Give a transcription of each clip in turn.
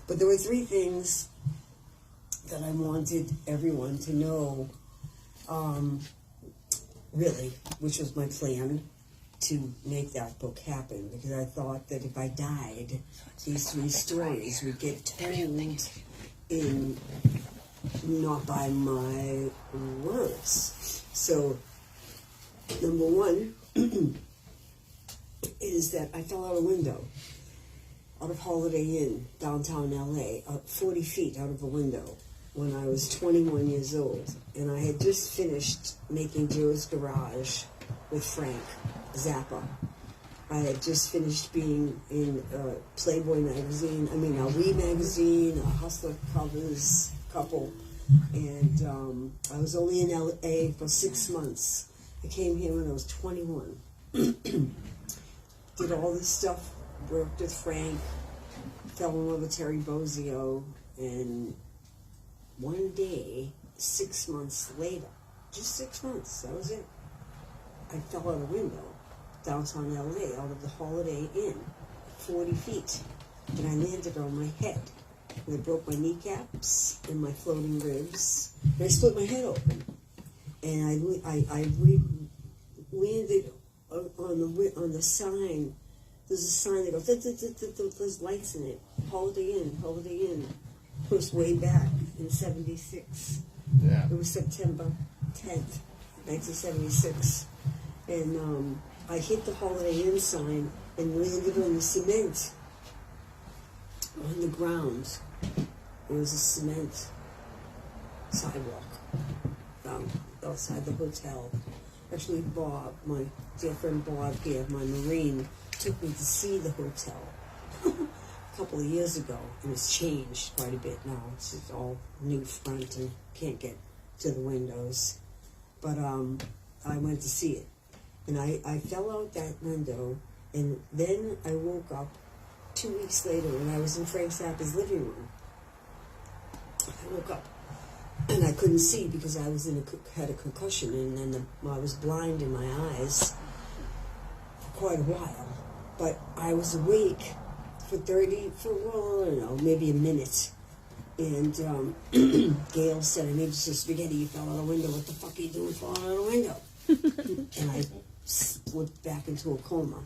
But there were three things that I wanted everyone to know, really, which was my plan to make that book happen, because I thought that if I died, these three stories would get told in not by my words. So, number one is that I fell out a window out of Holiday Inn, downtown LA, 40 feet out of a window when I was 21 years old. And I had just finished making Joe's Garage with Frank Zappa. I had just finished being in Playboy magazine, We magazine, Hustler Covers, Couple. And I was only in LA for 6 months. I came here when I was 21. Did all this stuff, worked with Frank, fell in love with Terry Bozzio, and one day, 6 months later, just 6 months, that was it, I fell out a window downtown LA out of the Holiday Inn, 40 feet, and I landed on my head. And I broke my kneecaps and my floating ribs, and I split my head open. And I landed on the sign. There's a sign that goes, there's lights in it. Holiday Inn, Holiday Inn. It was way back in 76. Yeah. It was September 10th, 1976. And I hit the Holiday Inn sign and landed on the cement on the ground. It was a cement sidewalk outside the hotel. Actually, Bob, my dear friend Bob here, my Marine, took me to see the hotel a couple of years ago, and it's changed quite a bit now. It's just all new front and can't get to the windows. But I went to see it, and I fell out that window, and then I woke up 2 weeks later when I was in Frank Zappa's living room. I woke up and I couldn't see because I was had a concussion, and then I was blind in my eyes for quite a while. But I was awake for maybe a minute. And Gail said, "I need some spaghetti. You fell out a window. What the fuck are you doing falling out a window?" And I slipped back into a coma.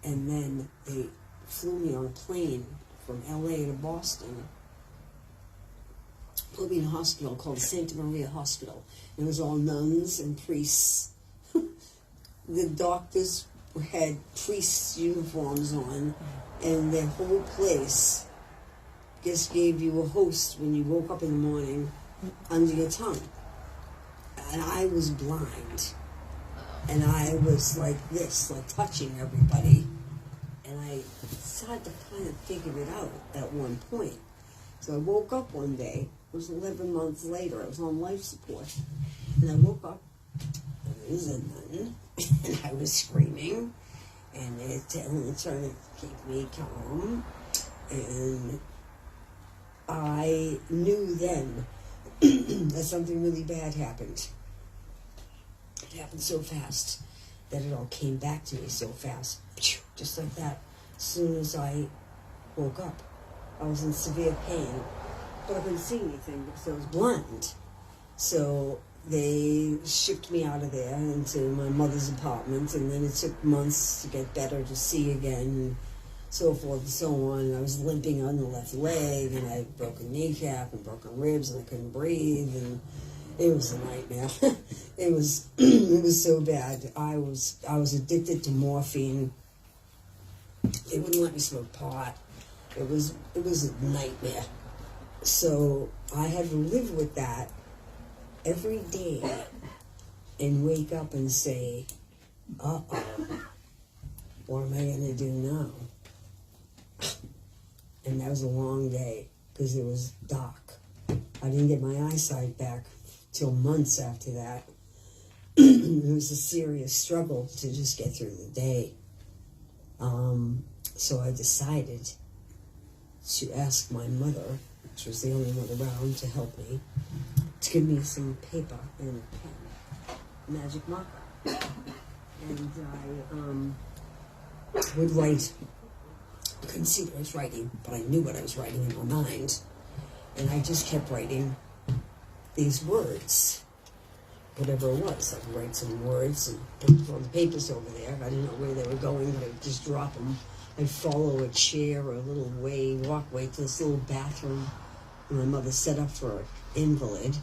And then they flew me on a plane from LA to Boston, put me in a hospital called Santa Maria Hospital. It was all nuns and priests. The doctors had priests' uniforms on, and their whole place just gave you a host when you woke up in the morning under your tongue. And I was blind. And I was like this, like touching everybody. And I started to kind of figure it out at one point. So I woke up one day. It was 11 months later. I was on life support. And I woke up, and there was a nun, and I was screaming. And they're trying to keep me calm. And I knew then that something really bad happened. It happened so fast that it all came back to me so fast. Just like that. As soon as I woke up, I was in severe pain. But I couldn't see anything because I was blind. So they shipped me out of there into my mother's apartment, and then it took months to get better, to see again, and so forth and so on. And I was limping on the left leg, and I had broken kneecap and broken ribs, and I couldn't breathe, and it was a nightmare. It was so bad. I was addicted to morphine. They wouldn't let me smoke pot. It was a nightmare. So I had to live with that every day and wake up and say, uh-oh, what am I going to do now? And that was a long day because it was dark. I didn't get my eyesight back till months after that. It was a serious struggle to just get through the day. So I decided to ask my mother, which was the only one around to help me, to give me some paper and a pen, magic marker. And I would write I couldn't see what I was writing, but I knew what I was writing in my mind. And I just kept writing these words, whatever it was. I'd write some words and put them on the papers over there. I didn't know where they were going, but I would just drop them. I'd follow a chair or a little walkway to this little bathroom my mother set up for an invalid.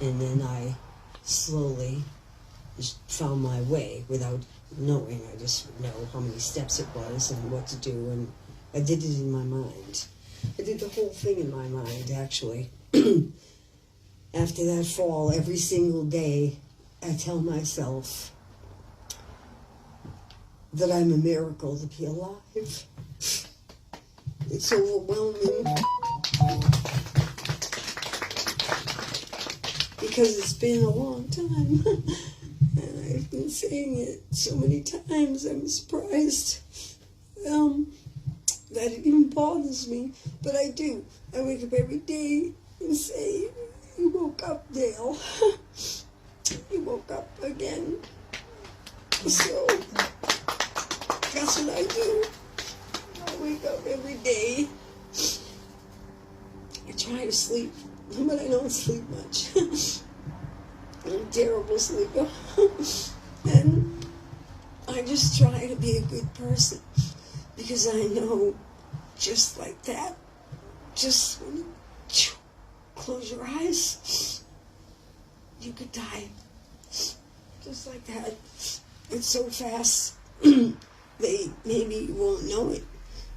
And then I slowly just found my way without knowing. I just would know how many steps it was and what to do, and I did it in my mind. I did the whole thing in my mind, actually. After that fall, every single day, I tell myself that I'm a miracle to be alive. It's overwhelming. Because it's been a long time. And I've been saying it so many times, I'm surprised that it even bothers me. But I do. I wake up every day and say, you woke up, Dale. You woke up again. So, that's what I do. I wake up every day. I try to sleep, but I don't sleep much. I'm a terrible sleeper. And I just try to be a good person, because I know just like that, just when you close your eyes, you could die. Just like that. It's so fast. They maybe won't know it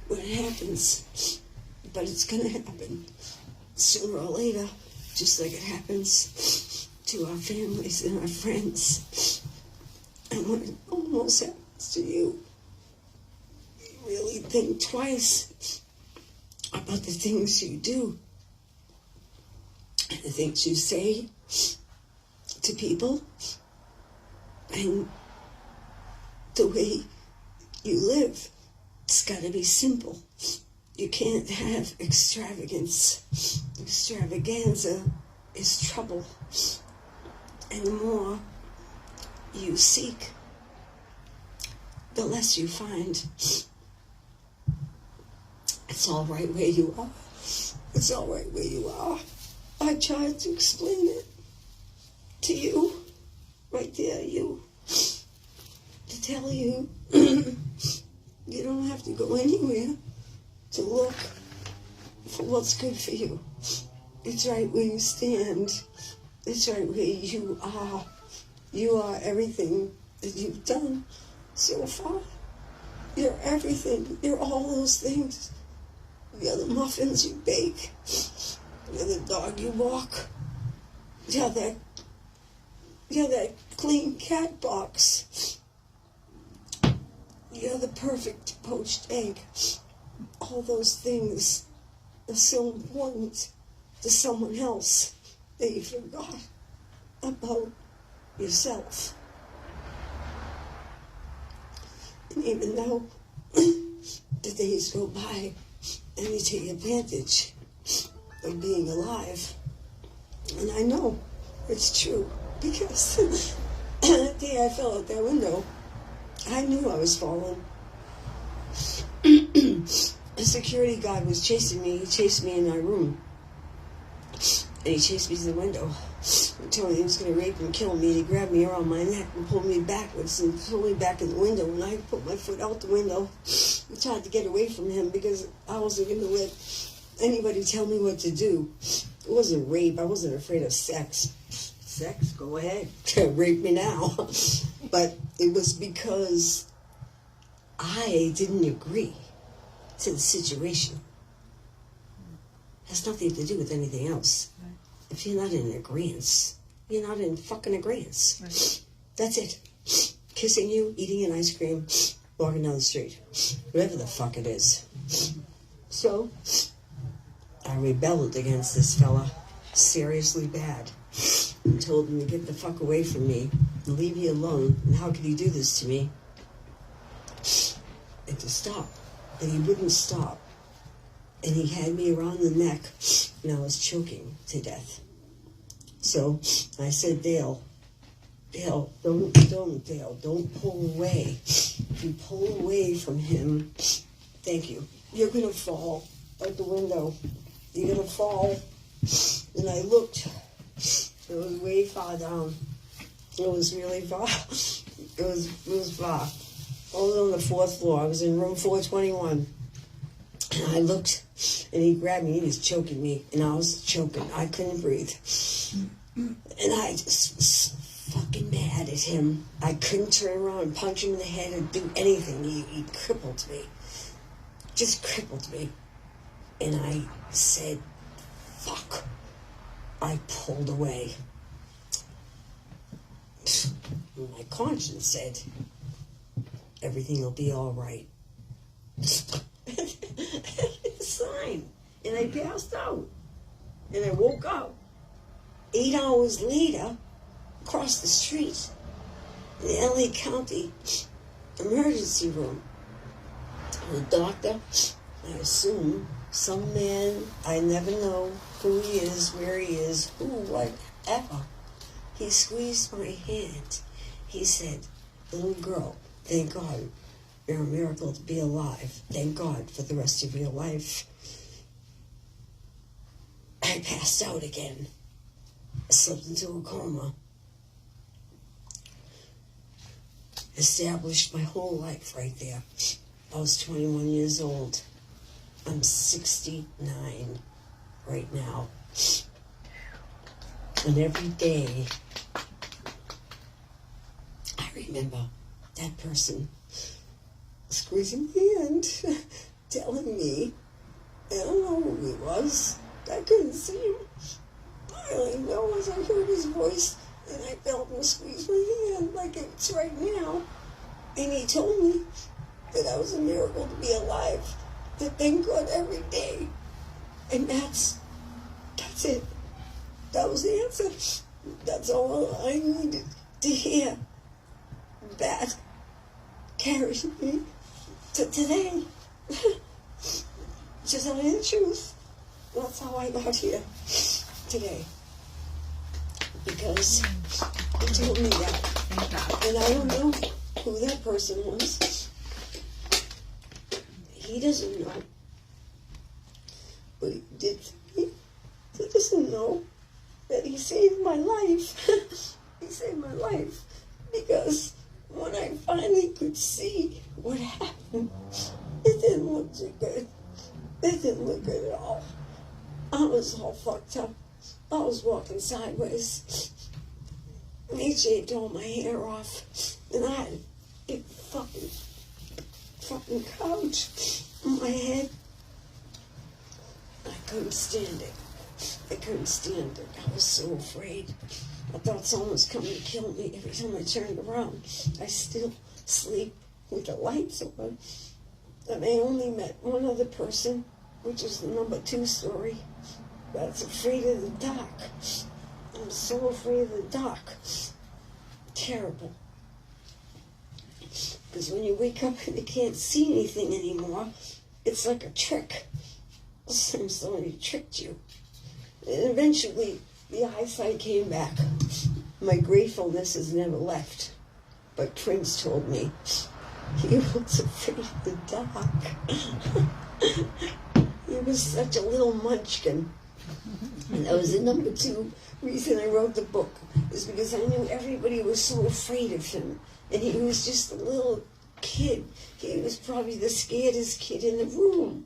when it happens, but it's going to happen sooner or later, just like it happens to our families and our friends. And when it almost happens to you, you really think twice about the things you do and the things you say to people and the way you live. It's got to be simple. You can't have extravagance. Extravaganza is trouble. And the more you seek, the less you find. It's all right where you are. It's all right where you are. I tried to explain it to you, right there, you, to tell you you don't have to go anywhere to look for what's good for you. It's right where you stand. It's right where you are. You are everything that you've done so far. You're everything. You're all those things. You're the muffins you bake. You're the dog you walk. You're that clean cat box. You're the perfect poached egg. All those things are so important to someone else that you forgot about yourself. And even though the days go by and you take advantage of being alive, and I know it's true, because the day I fell out that window, I knew I was falling. A security guard was chasing me. He chased me in my room. And he chased me to the window. He told me he was going to rape and kill me. He grabbed me around my neck and pulled me backwards and pulled me back in the window. And I put my foot out the window and tried to get away from him, because I wasn't going to let anybody tell me what to do. It wasn't rape. I wasn't afraid of sex. Sex? Go ahead. Rape me now. But it was because I didn't agree to the situation. It has nothing to do with anything else. Right. If you're not in agreement, you're not in fucking agreement. Right. That's it. Kissing you, eating an ice cream, walking down the street. Whatever the fuck it is. So, I rebelled against this fella seriously bad and told him to get the fuck away from me and leave me alone. And how could he do this to me? And to stop. And he wouldn't stop. And he had me around the neck, and I was choking to death. So I said, Dale, don't pull away. If you pull away from him, thank you. you're going to fall out the window. You're going to fall. And I looked. It was way far down. It was really far. It was far. I was on the 4th floor. I was in room 421. And I looked, and he grabbed me, and he was choking me, and I was choking. I couldn't breathe. And I just was fucking mad at him. I couldn't turn around and punch him in the head or do anything. He crippled me. Just crippled me. And I said, fuck. I pulled away. My conscience said, everything will be all right. It's fine. And I passed out. And I woke up 8 hours later, across the street, in the LA County emergency room. The doctor, I assume, some man, I never know who he is, where he is, who, whatever. He squeezed my hand. He said, little girl, thank God you're a miracle to be alive. Thank God for the rest of your life. I passed out again. I slipped into a coma. Established my whole life right there. I was 21 years old. I'm 69 right now. And every day, I remember that person squeezing my hand, telling me, I don't know who he was. I couldn't see him. All I know is I heard his voice, and I felt him squeeze my hand like it's right now. And he told me that I was a miracle to be alive, to thank God every day. And that's it. That was the answer. That's all I needed to hear. That carries me to today. Just tell you the truth. That's how I got here today. Because he told me that. And I don't know who that person was. He doesn't know. But he did to me. He doesn't know that he saved my life. He saved my life. Because when I finally could see what happened, it didn't look too good. It didn't look good at all. I was all fucked up. I was walking sideways. And he shaved all my hair off. And I had a big fucking couch on my head. I couldn't stand it. I couldn't stand it. I was so afraid. I thought someone was coming to kill me every time I turned around. I still sleep with the lights on. And I only met one other person, which is the number 2 story. That's afraid of the dark. I'm so afraid of the dark. Terrible. Because when you wake up and you can't see anything anymore, it's like a trick. Somebody tricked you. And eventually, the eyesight came back. My gratefulness has never left. But Prince told me he was afraid of the dark. He was such a little munchkin. And that was the number 2 reason I wrote the book, is because I knew everybody was so afraid of him. And he was just a little kid. He was probably the scaredest kid in the room.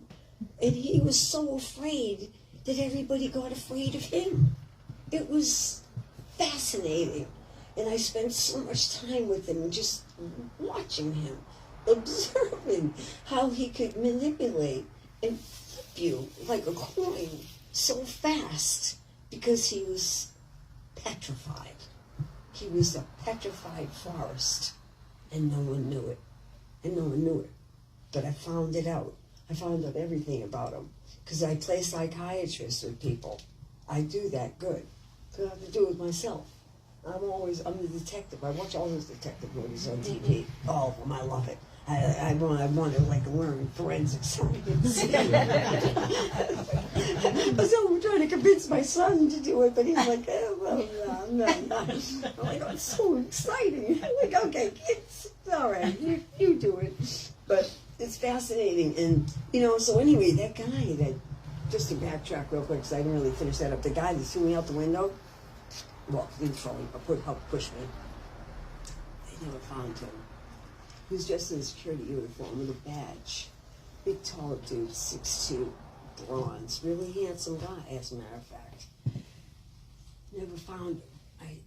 And he was so afraid that everybody got afraid of him. It was fascinating. And I spent so much time with him, just watching him, observing how he could manipulate and flip you like a coin so fast, because he was petrified. He was a petrified forest, and no one knew it. And no one knew it. But I found it out. I found out everything about him, because I play psychiatrist with people. I do that good, because I have to do it myself. I'm the detective. I watch all those detective movies on TV. All of them. I love it. I want to like learn forensic science. So I'm trying to convince my son to do it, but he's like, oh, no. I'm like, oh, it's so exciting. I'm like, okay, kids, all right, you do it. But it's fascinating. And, you know, so anyway, that guy that, just to backtrack real quick, because I didn't really finish that up, the guy that threw me out the window, well, didn't throw me, but helped push me. They never found him. He was dressed in a security uniform with a badge. Big, tall dude, 6'2", bronze, really handsome guy, as a matter of fact. Never found him.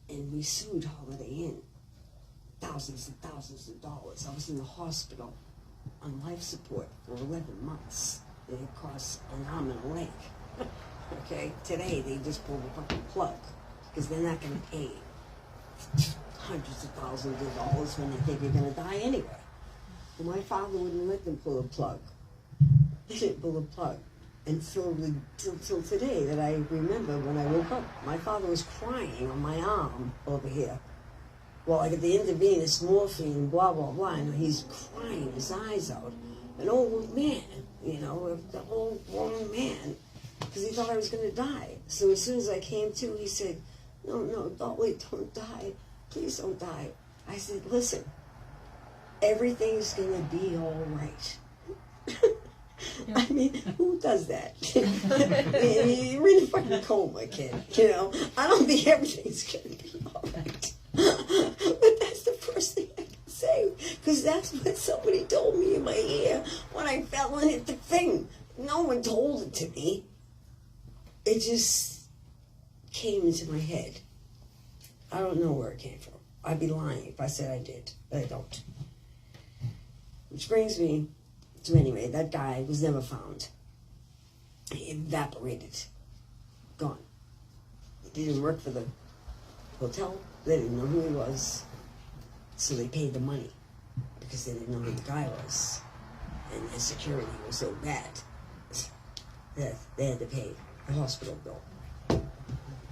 And we sued Holiday Inn. Thousands and thousands of dollars. I was in the hospital on life support for 11 months. It cost an arm and a leg. Okay? Today, they just pulled the fucking plug because they're not going to pay hundreds of thousands of dollars when they think you're going to die anyway. Well, my father wouldn't let them pull a plug. They didn't pull a plug. Until today that I remember when I woke up, my father was crying on my arm over here. Well, I got the intravenous morphine, blah, blah, blah, and he's crying his eyes out. An old man, you know, the old grown man, because he thought I was going to die. So as soon as I came to, he said, no, Dolly, don't die. Please don't die. I said, listen, everything's going to be all right. I mean, who does that? You're in a fucking coma, kid. You know, I don't think everything's going to be all right. But that's the first thing I can say, because that's what somebody told me in my ear when I fell and hit the thing. No one told it to me. It just came into my head. I don't know where it came from. I'd be lying if I said I did, but I don't. Which brings me to, anyway, that guy was never found. He evaporated. Gone. He didn't work for the hotel. They didn't know who he was. So they paid the money because they didn't know who the guy was. And his security was so bad that they had to pay the hospital bill.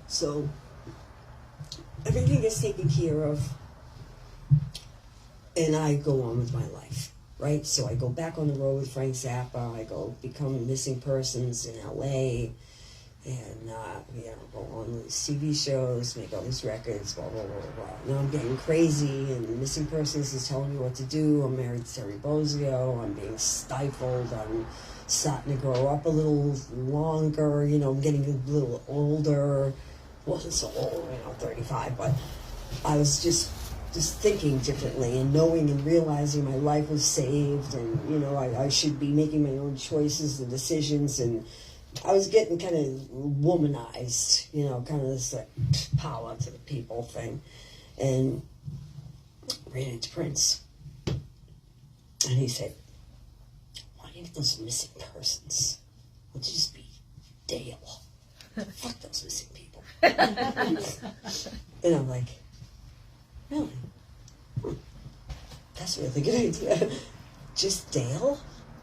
So everything gets taken care of, and I go on with my life. Right, so I go back on the road with Frank Zappa. I go become Missing Persons in LA, and you know, go on these TV shows, make all these records, blah blah blah blah. Now I'm getting crazy, and Missing Persons is telling me what to do. I'm married to Terry Bozzio. I'm being stifled. I'm starting to grow up a little longer. You know, I'm getting a little older. Wasn't so old, you know, 35, but I was just thinking differently and knowing and realizing my life was saved, and you know, I should be making my own choices and decisions, and I was getting kind of womanized, you know, kind of this like power to the people thing, and ran into Prince, and he said, why do you get those missing persons? Why don't you just be Dale? Fuck those missing people. And I'm like, really? That's a really good idea. Just Dale?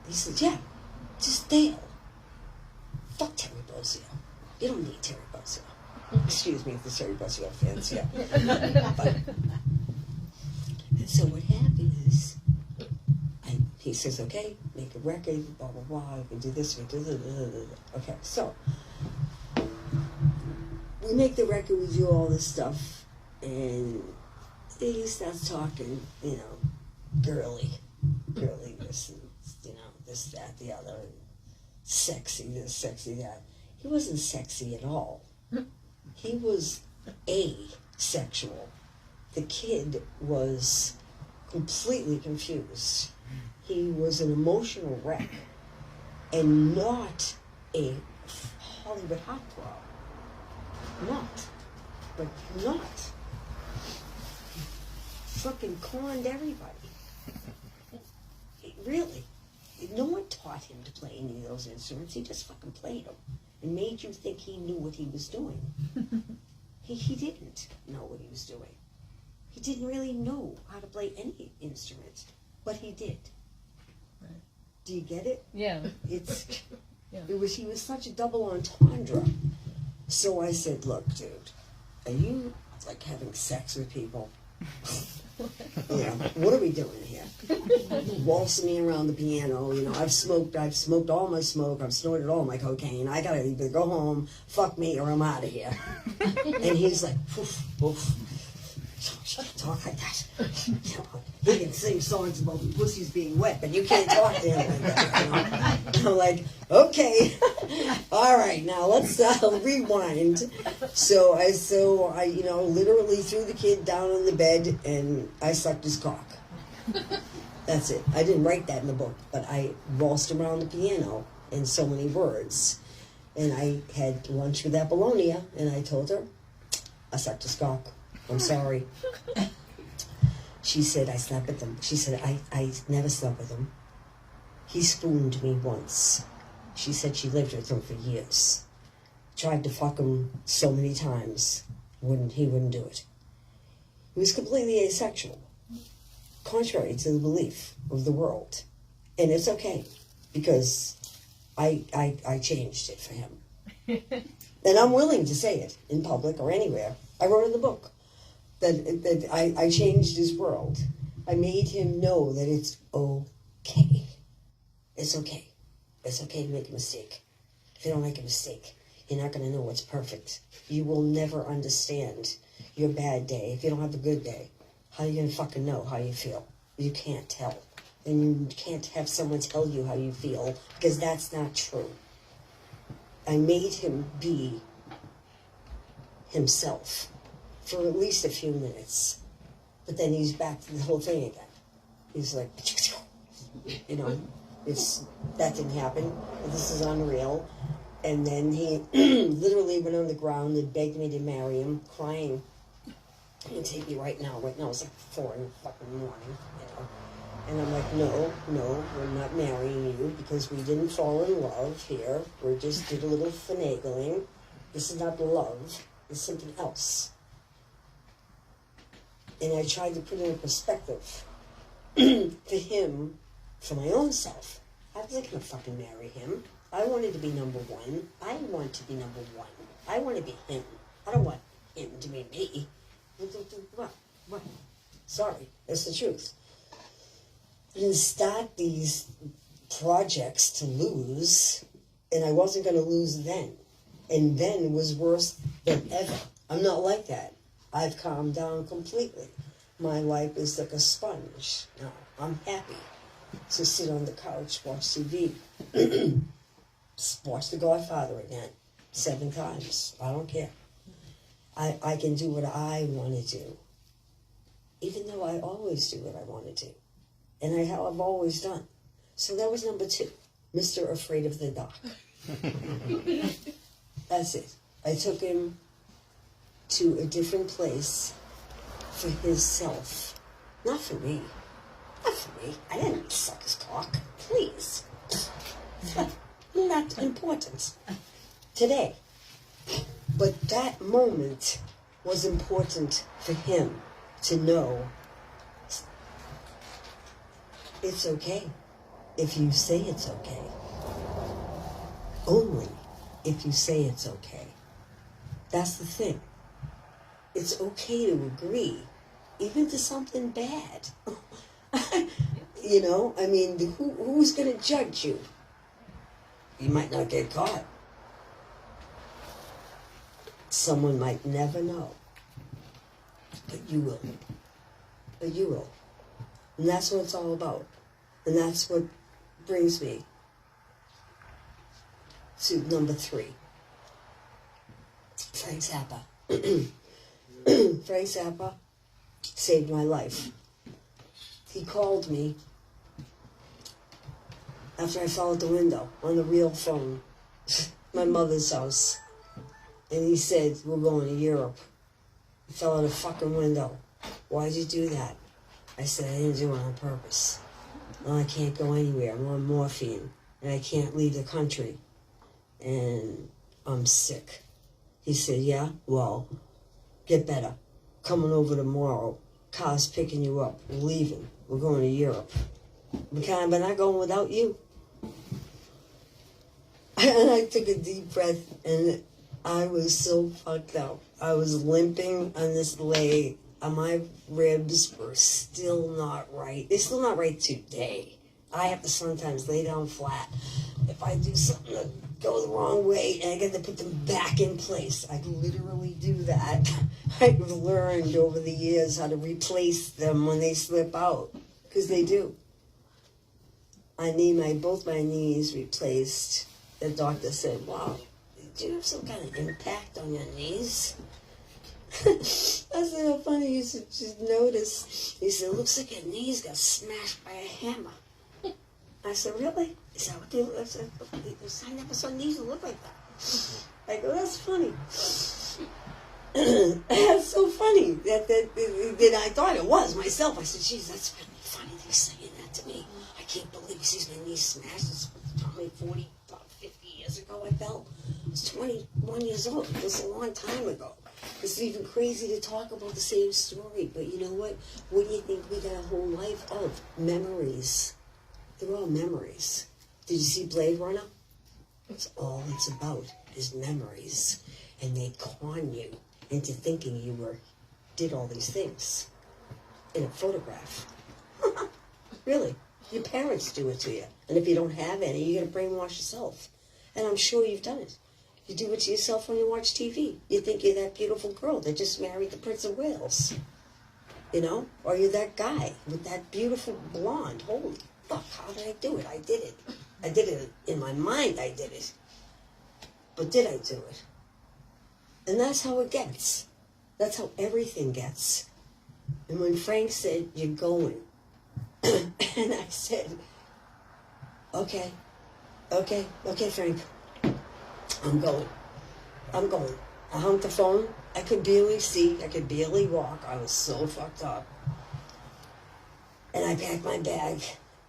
He said, yeah, just Dale. Fuck Terry Bozzio. You don't need Terry Bozzio. Excuse me if the Terry Bozzio fans, yeah. But, and so what happened is, he says, okay, make a record, blah, blah, blah, we can do this, we can do this. Okay, so we make the record, we do all this stuff, and he starts talking, you know, girly this, and, you know, this, that, the other, and sexy this, sexy that. He wasn't sexy at all. He was asexual. The kid was completely confused. He was an emotional wreck and not a Hollywood heartthrob. Not. Fucking conned everybody. Really. No one taught him to play any of those instruments. He just fucking played them and made you think he knew what he was doing. He didn't know what he was doing. He didn't really know how to play any instrument, but he did. Right. Do you get it? Yeah. It's yeah. He was such a double entendre. So I said, look, dude, are you like having sex with people? Yeah, what are we doing here? Waltzing me around the piano, you know, I've smoked all my smoke, I've snorted all my cocaine, I gotta either go home, fuck me, or I'm out of here. And he's like, poof, poof. shouldn't talk like that. You know, he can sing songs about pussies being wet, but you can't talk to him like that. You know? And I'm like, okay, all right, now let's rewind. So I, you know, literally threw the kid down on the bed and I sucked his cock. That's it. I didn't write that in the book, but I waltzed around the piano in so many words. And I had lunch with Apollonia, and I told her, I sucked his cock. I'm sorry. She said, I slept with him. She said, I never slept with him. He spooned me once. She said she lived with him for years. Tried to fuck him so many times. He wouldn't do it. He was completely asexual, contrary to the belief of the world. And it's okay, because I changed it for him. And I'm willing to say it in public or anywhere. I wrote in the book that I changed his world. I made him know that it's okay. It's okay. It's okay to make a mistake. If you don't make a mistake, you're not going to know what's perfect. You will never understand your bad day. If you don't have a good day, how are you going to fucking know how you feel? You can't tell. And you can't have someone tell you how you feel, because that's not true. I made him be himself for at least a few minutes. But then he's back to the whole thing again. He's like, you know, that didn't happen. This is unreal. And then he literally went on the ground and begged me to marry him, crying. He'd take me right now. Right now it's like 4 in the fucking morning, you know. And I'm like, no, we're not marrying you because we didn't fall in love here. We just did a little finagling. This is not love. It's something else. And I tried to put it in perspective for him, for my own self. I wasn't going to fucking marry him. I wanted to be number one. I want to be number one. I want to be him. I don't want him to be me. What? Sorry, that's the truth. I didn't start these projects to lose, and I wasn't going to lose then. And then was worse than ever. I'm not like that. I've calmed down completely. My life is like a sponge now. I'm happy to sit on the couch, watch TV, watch The Godfather again 7 times. I don't care. I can do what I want to do, even though I always do what I want to do. And I've always done. So that was number 2, Mr. Afraid of the Dark. That's it. I took him to a different place for his self. Not for me. Not for me. I didn't suck his cock. Please. Not important. Today. But that moment was important for him to know it's okay if you say it's okay. Only if you say it's okay. That's the thing. It's okay to agree, even to something bad. You know, I mean, who's going to judge you? You might not get caught. Someone might never know. But you will. But you will. And that's what it's all about. And that's what brings me to number 3. Frank Zappa. Frank Zappa saved my life. He called me after I fell out the window on the real phone, my mother's house. And he said, we're going to Europe. I fell out a fucking window. Why'd you do that? I said, I didn't do it on purpose. Well, I can't go anywhere. I'm on morphine. And I can't leave the country. And I'm sick. He said, yeah? Well, get better. Coming over tomorrow. Car's picking you up. We're leaving. We're going to Europe. But not going without you. And I took a deep breath, and I was so fucked up. I was limping on this leg. My ribs were still not right. They're still not right today. I have to sometimes lay down flat. If I do something go the wrong way, and I got to put them back in place. I literally do that. I've learned over the years how to replace them when they slip out, because they do. I need both my knees replaced. The doctor said, "Wow, did you have some kind of impact on your knees?" I said, "How funny, you should just notice." He said, "Looks like your knees got smashed by a hammer." I said, "Really? Is that what they look like?" I never saw knees that look like that. I go, "That's funny." That's so funny that I thought it was myself. I said, "Geez, that's really funny they're saying that to me. I can't believe he sees my knees smashed. It's probably 40, about 50 years ago I fell. I was 21 years old. It was a long time ago. It's even crazy to talk about the same story. But you know what? What do you think we got a whole life of? Memories. They're all memories. Did you see Blade Runner? That's all it's about, is memories. And they con you into thinking you did all these things in a photograph. Really. Your parents do it to you. And if you don't have any, you're going to brainwash yourself. And I'm sure you've done it. You do it to yourself when you watch TV. You think you're that beautiful girl that just married the Prince of Wales. You know? Or you're that guy with that beautiful blonde. Holy fuck, how did I do it? I did it. I did it in my mind, I did it. But did I do it? And that's how it gets. That's how everything gets. And when Frank said, "You're going," and I said, okay, Frank, I'm going. I hung the phone. I could barely see. I could barely walk. I was so fucked up. And I packed my bag,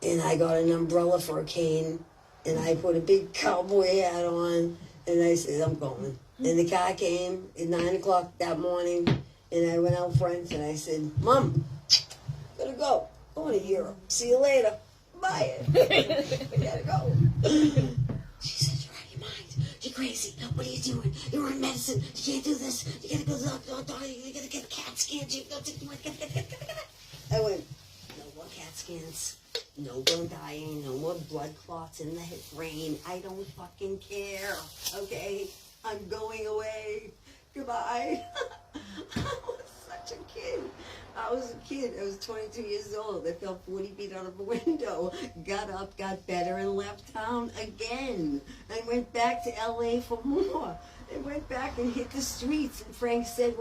and I got an umbrella for a cane, and I put a big cowboy hat on, and I said, "I'm going." And the car came at 9 o'clock that morning, and I went out front, and I said, "Mom, gotta go. Going to Europe. See you later. Bye." I gotta go. She said, "You're out of your mind. You're crazy. What are you doing? You're on medicine. You can't do this. You gotta go to the doctor. You gotta get a CAT scan. I went, "No more CAT scans. No more dying. No more blood clots in the brain. I don't fucking care. Okay? I'm going away. Goodbye." I was such a kid. I was 22 years old. I fell 40 feet out of a window. Got up, got better, and left town again. I went back to LA for more. I went back and hit the streets. And Frank said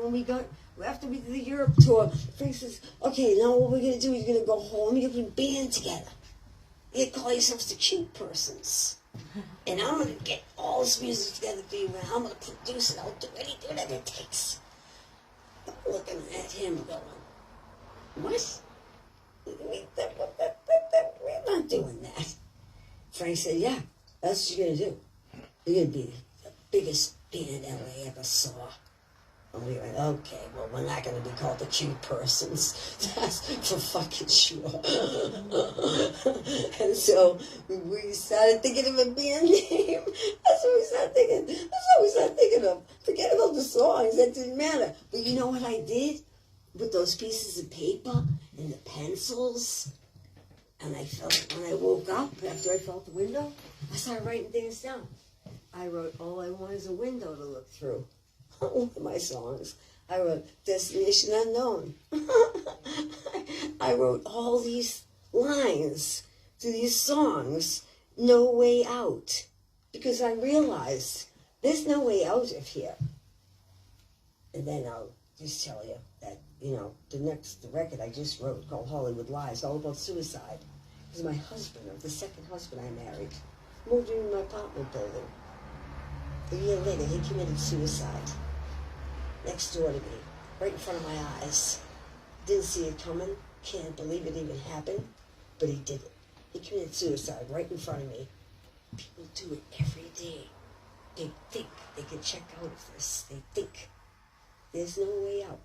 after we did the Europe tour, Frank says, "Okay, now what we're going to do is you're going to go home. You're going to put a band together. You call yourselves the Cute Persons. And I'm going to get all this music together for you, and I'm going to produce it. I'll do whatever it takes." I'm looking at him going, "What? We're not doing that." Frank said, "Yeah, that's what you're going to do. You're going to be the biggest band LA ever saw." And we went, "Okay, well, we're not going to be called the Cute Persons. That's for fucking sure." And so we started thinking of a band name. That's what we started thinking of. Forget about the songs. That didn't matter. But you know what I did? With those pieces of paper and the pencils, and when I woke up after I felt the window, I started writing things down. I wrote, "All I want is a window to look through." All of my songs. I wrote "Destination Unknown." I wrote all these lines to these songs, "No Way Out," because I realized there's no way out of here. And then I'll just tell you that, the record I just wrote called Hollywood Lies, all about suicide. It was my husband, or the second husband I married, moved into my apartment building. A year later, he committed suicide. Next door to me, right in front of my eyes. Didn't see it coming. Can't believe it even happened. But he did it. He committed suicide right in front of me. People do it every day. They think they can check out of this. They think. There's no way out.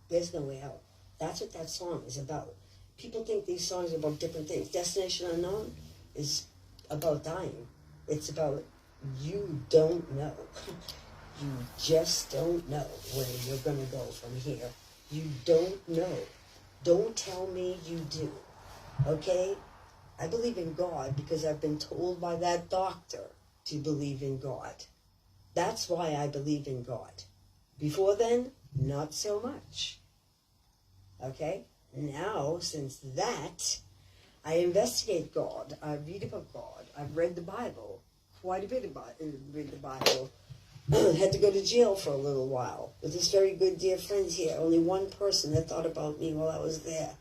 There's no way out. That's what that song is about. People think these songs are about different things. Destination Unknown is about dying. It's about you don't know. You just don't know where you're going to go from here. You don't know. Don't tell me you do. Okay? I believe in God because I've been told by that doctor to believe in God. That's why I believe in God. Before then, not so much. Okay? Now, since that, I investigate God. I read about God. I've read the Bible. Quite a bit about read the Bible. Had to go to jail for a little while. With this very good dear friend here, only one person that thought about me while I was there.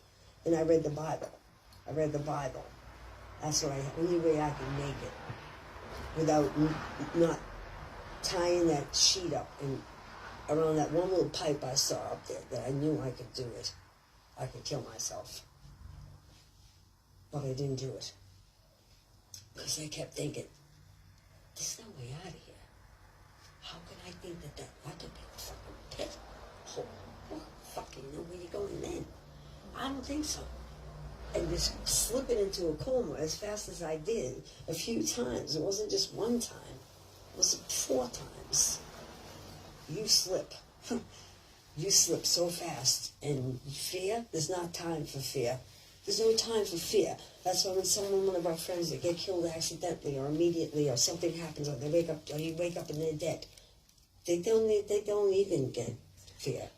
And I read the Bible. I read the Bible. That's the only way I can make it. Without not tying that sheet up and around that one little pipe I saw up there that I knew I could do it. I could kill myself. But I didn't do it. Because I kept thinking, there's no way out of here. How can I think that ought to be a fucking pit hole? Oh, fucking know where you're going then. I don't think so. And just slipping into a coma as fast as I did a few times. It wasn't just one time. It was 4 times. You slip. You slip so fast. And fear, there's not time for fear. There's no time for fear. That's why when one of our friends that get killed accidentally or immediately or something happens or they wake up or you wake up and they're dead, they don't even get fear.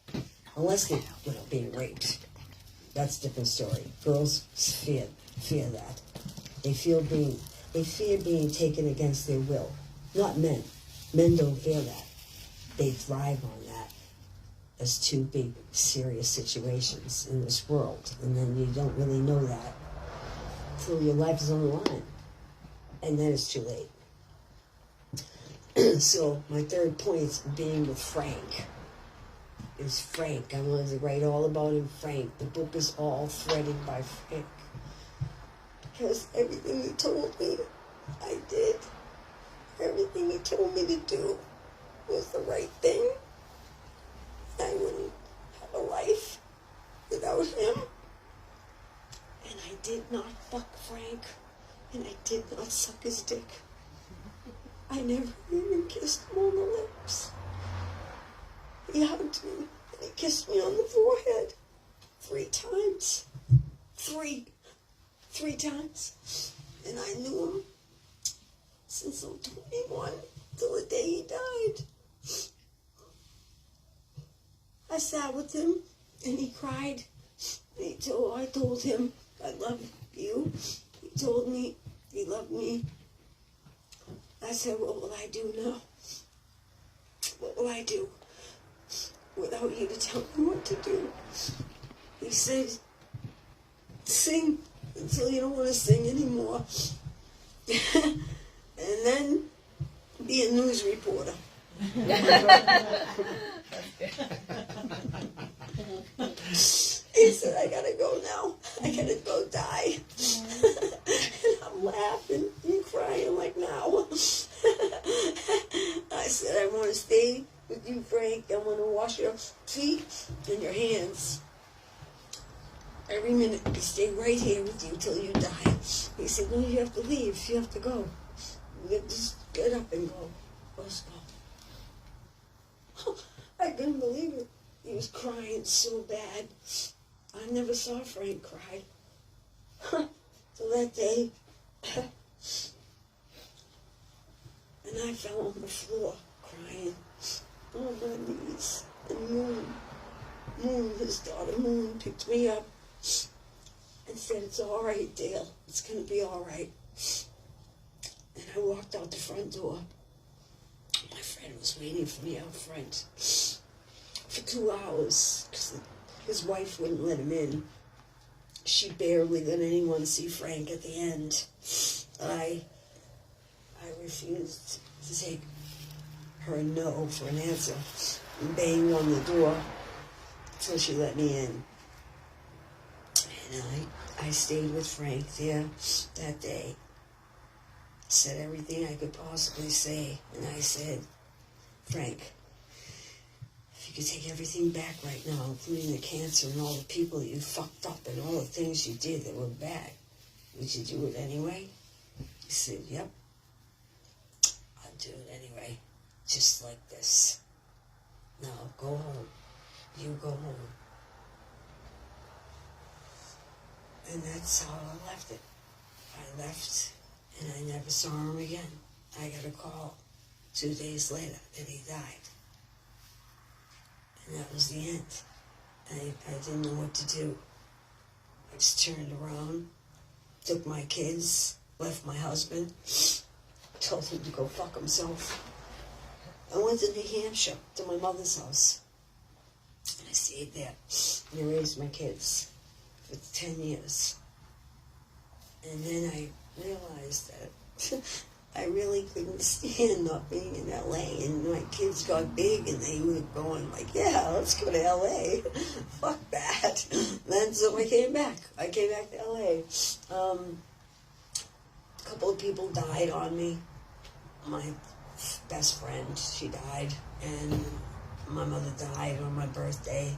Unless they're being raped. That's a different story. Girls fear that. They fear being taken against their will. Not men. Men don't fear that. They thrive on that. There's 2 big, serious situations in this world. And then you don't really know that until your life is on the line. And then it's too late. So, my third point being with Frank. Is Frank. I wanted to write all about him, Frank. The book is all threaded by Frank. Because everything he told me, I did. Everything he told me to do was the right thing. I wouldn't have a life without him. And I did not fuck Frank. And I did not suck his dick. I never even kissed him on the lips. He hugged me and he kissed me on the forehead 3 times. 3 times. And I knew him since I'm 21 till the day he died. I sat with him and he cried. And I told him I love you. He told me he loved me. I said, what will I do now? What will I do without you to tell me what to do? He said, sing until you don't want to sing anymore. And then be a news reporter. He said, I gotta go now. I gotta go die. And I'm laughing and crying like now. I said, I want to stay with you, Frank. I want to wash your feet and your hands. Every minute, I stay right here with you till you die. He said, no, you have to leave. You have to go. Just get up and go. Let's go. I couldn't believe it. He was crying so bad. I never saw Frank cry. So that day, and I fell on the floor crying on my knees. And Moon, his daughter Moon, picked me up and said, it's all right, Dale. It's going to be all right. And I walked out the front door. My friend was waiting for me out front for 2 hours because his wife wouldn't let him in. She barely let anyone see Frank at the end. I refused to take her no for an answer and banged on the door until she let me in. And I stayed with Frank there that day. Said everything I could possibly say. And I said, Frank, if you could take everything back right now, including the cancer and all the people you fucked up and all the things you did that were bad, would you do it anyway? He said, yep. I'll do it anyway. Just like this. Now, go home. You go home. And that's how I left it. I left, and I never saw him again. I got a call 2 days later that he died. And that was the end. I didn't know what to do. I just turned around, took my kids, left my husband, told him to go fuck himself. I went to New Hampshire, to my mother's house. And I stayed there. And I raised my kids for 10 years. And then I realized that I really couldn't stand not being in LA. And my kids got big and they were going like, yeah, let's go to LA. Fuck that. Then so I came back. I came back to LA. A couple of people died on me. My best friend, she died. And my mother died on my birthday.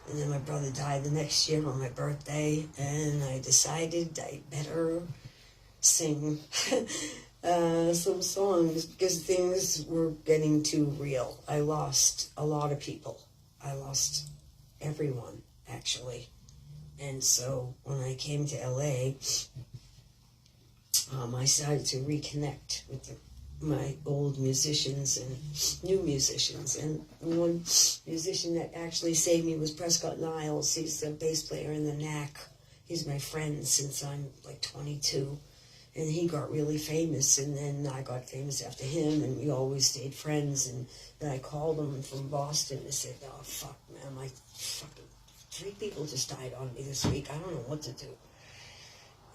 And then my brother died the next year on my birthday. And I decided I better sing some songs because things were getting too real. I lost a lot of people. I lost everyone, actually. And so when I came to LA, I started to reconnect with my old musicians and new musicians. And one musician that actually saved me was Prescott Niles. He's the bass player in the Knack. He's my friend since I'm like 22. And he got really famous, and then I got famous after him, and we always stayed friends. And then I called him from Boston and said, oh, fuck, man, my fucking 3 people just died on me this week. I don't know what to do.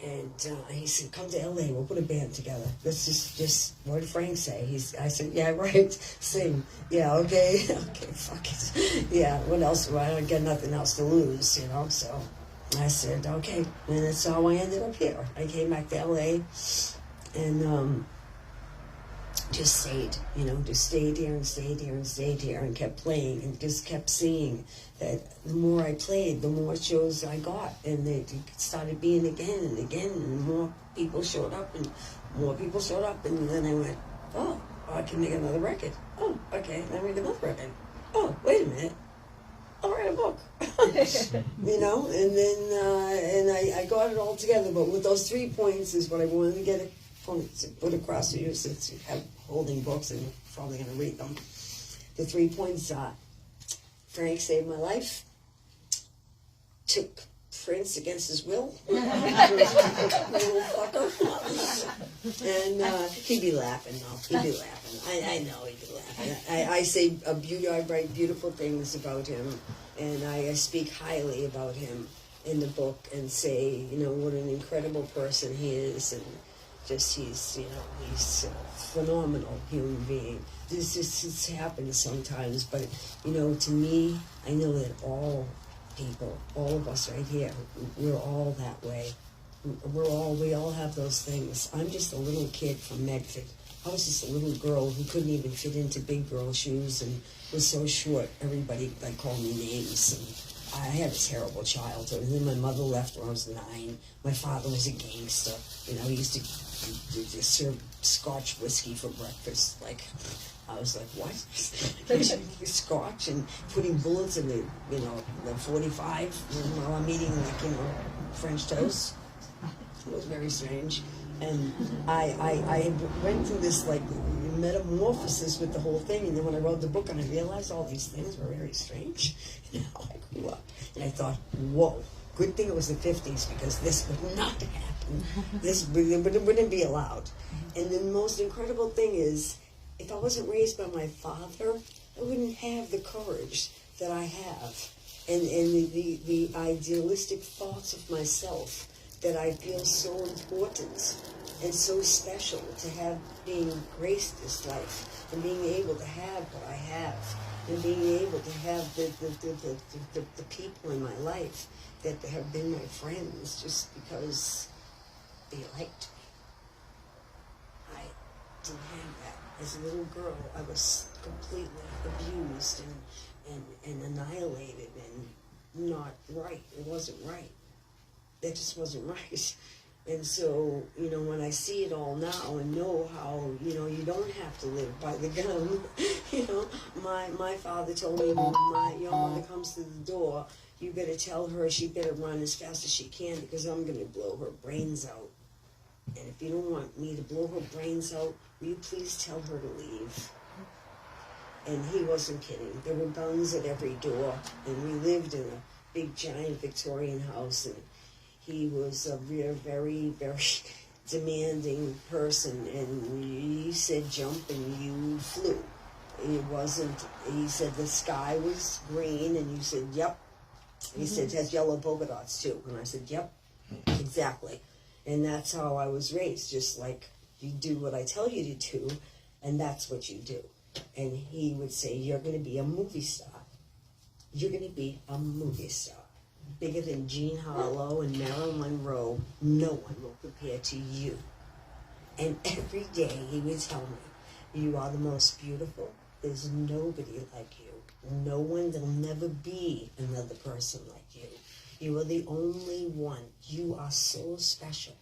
And he said, come to LA, we'll put a band together. That's just what did Frank say? I said, yeah, right, sing. Yeah, okay, okay, fuck it. Yeah, what else? Well, I got nothing else to lose, you know, so I said, okay. And that's how I ended up here. I came back to LA and just stayed, you know, just stayed here and stayed here and stayed here and kept playing and just kept seeing that the more I played, the more shows I got. And they started being again and again, and more people showed up and more people showed up. And then I went, oh, I can make another record. Oh, okay, then I made another record. Oh, wait a minute. I'll write a book, you know, and then and I got it all together. But with those 3 points is what I wanted to get to put across to you, since you have holding books and you're probably going to read them. The 3 points are: Frank saved my life, took Prince against his will, little fucker, and he'd be laughing though. He'd be laughing. I know he'd be laughing. I say I write beautiful things about him, and I speak highly about him in the book, and say, you know, what an incredible person he is, and just he's a phenomenal human being. This happens sometimes, but you know, to me, I know that all people, all of us right here, we're all that way. We all have those things. I'm just a little kid from Medford. I was just a little girl who couldn't even fit into big girl shoes and was so short. Everybody called me names, and I had a terrible childhood. And then my mother left when I was 9. My father was a gangster. You know, he used to serve Scotch whiskey for breakfast. Like, I was like, what? Scotch and putting bullets in the 45 while I'm eating, French toast. It was very strange. And I went through this, metamorphosis with the whole thing. And then when I wrote the book and I realized all these things were very strange, I grew up. And I thought, whoa, good thing it was the 50s, because this would not happen. This wouldn't be allowed. And the most incredible thing is, if I wasn't raised by my father, I wouldn't have the courage that I have, and the idealistic thoughts of myself that I feel so important and so special to have, being graced this life, and being able to have what I have, and being able to have the people in my life that have been my friends just because they liked me. I didn't have that. As a little girl, I was completely abused and annihilated and not right. It wasn't right. That just wasn't right. And so, when I see it all now and know how, you don't have to live by the gun. My father told me, when your mother comes to the door, you better tell her she better run as fast as she can, because I'm going to blow her brains out. and if you don't want me to blow her brains out, will you please tell her to leave? And he wasn't kidding. There were guns at every door, and we lived in a big, giant Victorian house, and he was a very, very, very demanding person, and he said jump, and you flew. It wasn't, he said the sky was green, and you said, yep. He said, it has yellow polka dots, too. And I said, yep, exactly. And that's how I was raised, just like you do what I tell you to do, and that's what you do. And he would say, you're going to be a movie star. You're going to be a movie star. Bigger than Jean Harlow and Marilyn Monroe. No one will compare to you. And every day he would tell me, you are the most beautiful. There's nobody like you. No one, there'll never be another person like you. You are the only one. You are so special.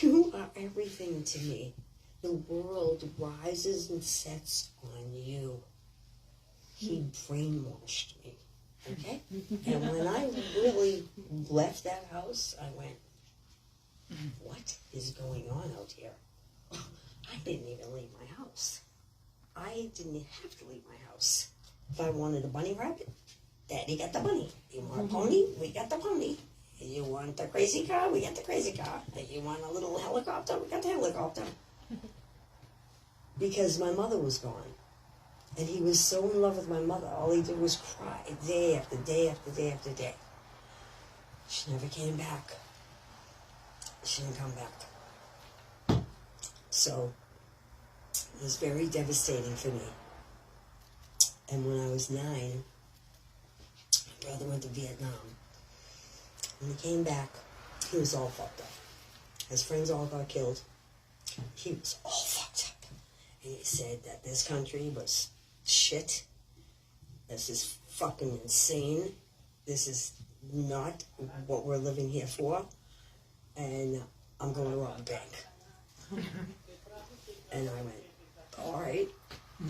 You are everything to me. The world rises and sets on you. He brainwashed me, okay? And when I really left that house, I went, what is going on out here? I didn't even leave my house. I didn't have to leave my house. If I wanted a bunny rabbit, Daddy got the bunny. You want a pony? We got the pony. You want the crazy car? We got the crazy car. You want a little helicopter? We got the helicopter. Because my mother was gone. And he was so in love with my mother. All he did was cry day after day after day after day. She never came back. She didn't come back. So it was very devastating for me. And when I was 9, my brother went to Vietnam. When he came back, he was all fucked up. His friends all got killed. He was all fucked up. And he said that this country was shit. This is fucking insane. This is not what we're living here for. And I'm going to rob a bank. And I went, all right,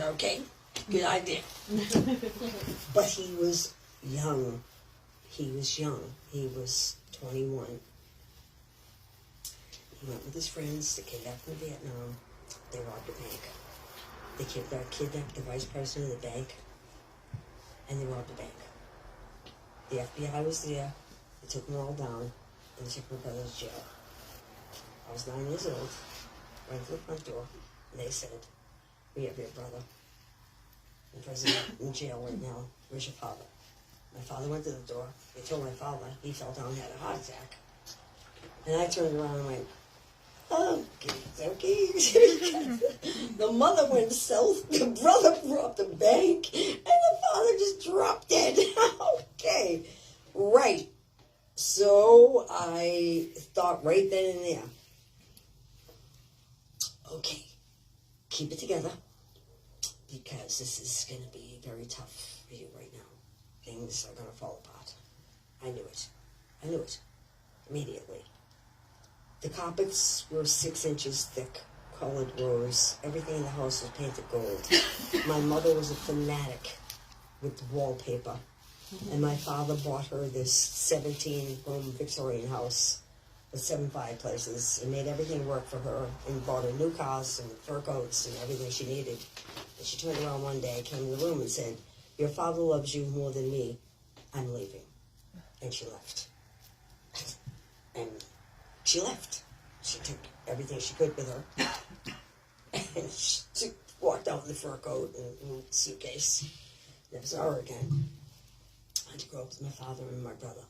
okay, good idea. But he was young. He was young. He was 21. He went with his friends. They came back from Vietnam. They robbed a bank. They kidnapped the vice president of the bank, and they robbed the bank. The FBI was there. They took them all down, and they took my brother to jail. I was 9 years old. Went to the front door, and they said, we have your brother in prison, in jail right now. Where's your father? My father went to the door. They told my father. He fell down and had a heart attack. And I turned around and went, okay. The mother went south, the brother robbed the bank, and the father just dropped dead. Okay, right. So I thought right then and there, okay, keep it together, because this is going to be very tough for you right now. Things are going to fall apart. I knew it. I knew it immediately. The carpets were 6 inches thick, colored rose. Everything in the house was painted gold. My mother was a fanatic with wallpaper. And my father bought her this 17-room Victorian house with 7 fireplaces and made everything work for her and bought her new cars and fur coats and everything she needed. And she turned around one day, came in the room and said, your father loves you more than me. I'm leaving. And she left. And she left. She took everything she could with her. And she walked out in the fur coat and suitcase. Never saw her again. I had to grow up with my father and my brother.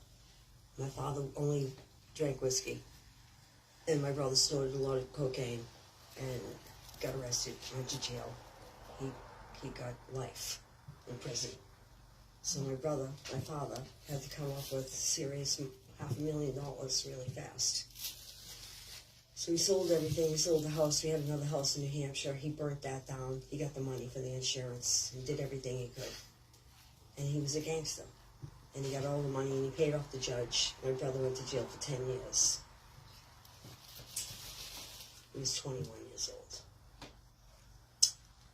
My father only drank whiskey. And my brother snorted a lot of cocaine and got arrested, went to jail. He got life in prison. So my brother, my father, had to come up with serious $500,000 really fast. So he sold everything. He sold the house. We had another house in New Hampshire. He burnt that down. He got the money for the insurance and did everything he could. And he was a gangster. And he got all the money and he paid off the judge. My brother went to jail for 10 years. He was 21 years old.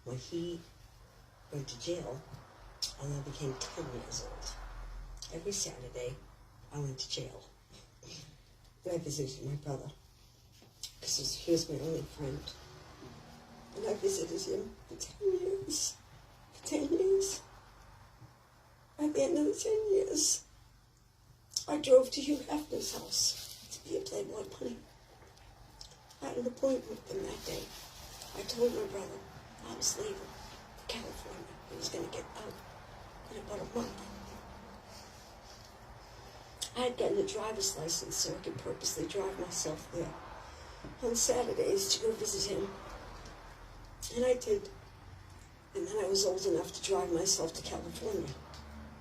When he went to jail, and I became 10 years old. Every Saturday, I went to jail. Then I visited my brother. because he was my only friend. And I visited him for 10 years. For 10 years. At the end of the 10 years, I drove to Hugh Hefner's house to be a Playboy bunny. I had an appointment with him that day. I told my brother I was leaving for California. He was going to get out in about a month. I had gotten a driver's license so I could purposely drive myself there on Saturdays to go visit him. And I did. And then I was old enough to drive myself to California.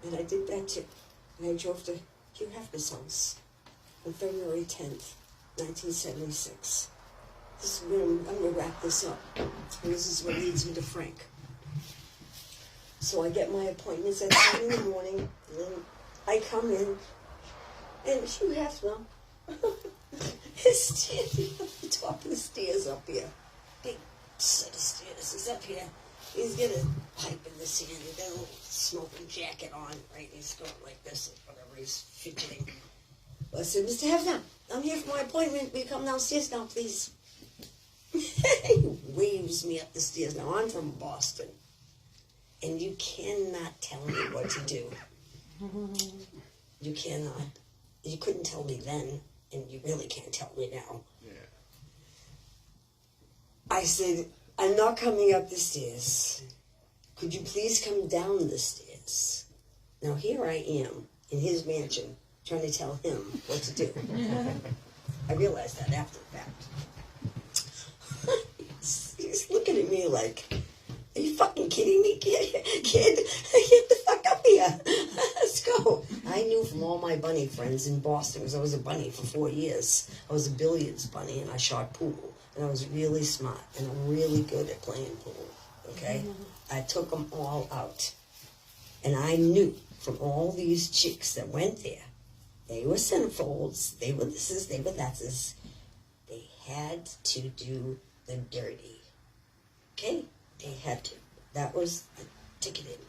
And I did that too. And I drove to Hugh Hefner's house on February 10th, 1976. I'm going to wrap this up. And this is what leads me to Frank. So I get my appointments at 10 in the morning. And then I come in. And Hugh Hefner is standing at the top of the stairs up here. Big set of stairs. He's up here. He's got a pipe in the sand. He's got a little smoking jacket on, right? He's going like this, or whatever. He's fidgeting. I said, Mr. Hefner, I'm here for my appointment. Will you come downstairs now, please? He waves me up the stairs. Now, I'm from Boston. And you cannot tell me what to do. You cannot. You couldn't tell me then, and you really can't tell me now. Yeah. I said, I'm not coming up the stairs. Could you please come down the stairs? Now here I am in his mansion trying to tell him what to do. I realized that after the fact. He's looking at me like, are you fucking kidding me, kid? Get the fuck up here. Let's go. I knew from all my bunny friends in Boston, because I was a bunny for 4 years. I was a billiards bunny, and I shot pool. And I was really smart, and I'm really good at playing pool, okay? I took them all out. And I knew from all these chicks that went there, they were centerfolds, they were thises, they were thatses. They had to do the dirty, okay? They had to. That was the ticket in.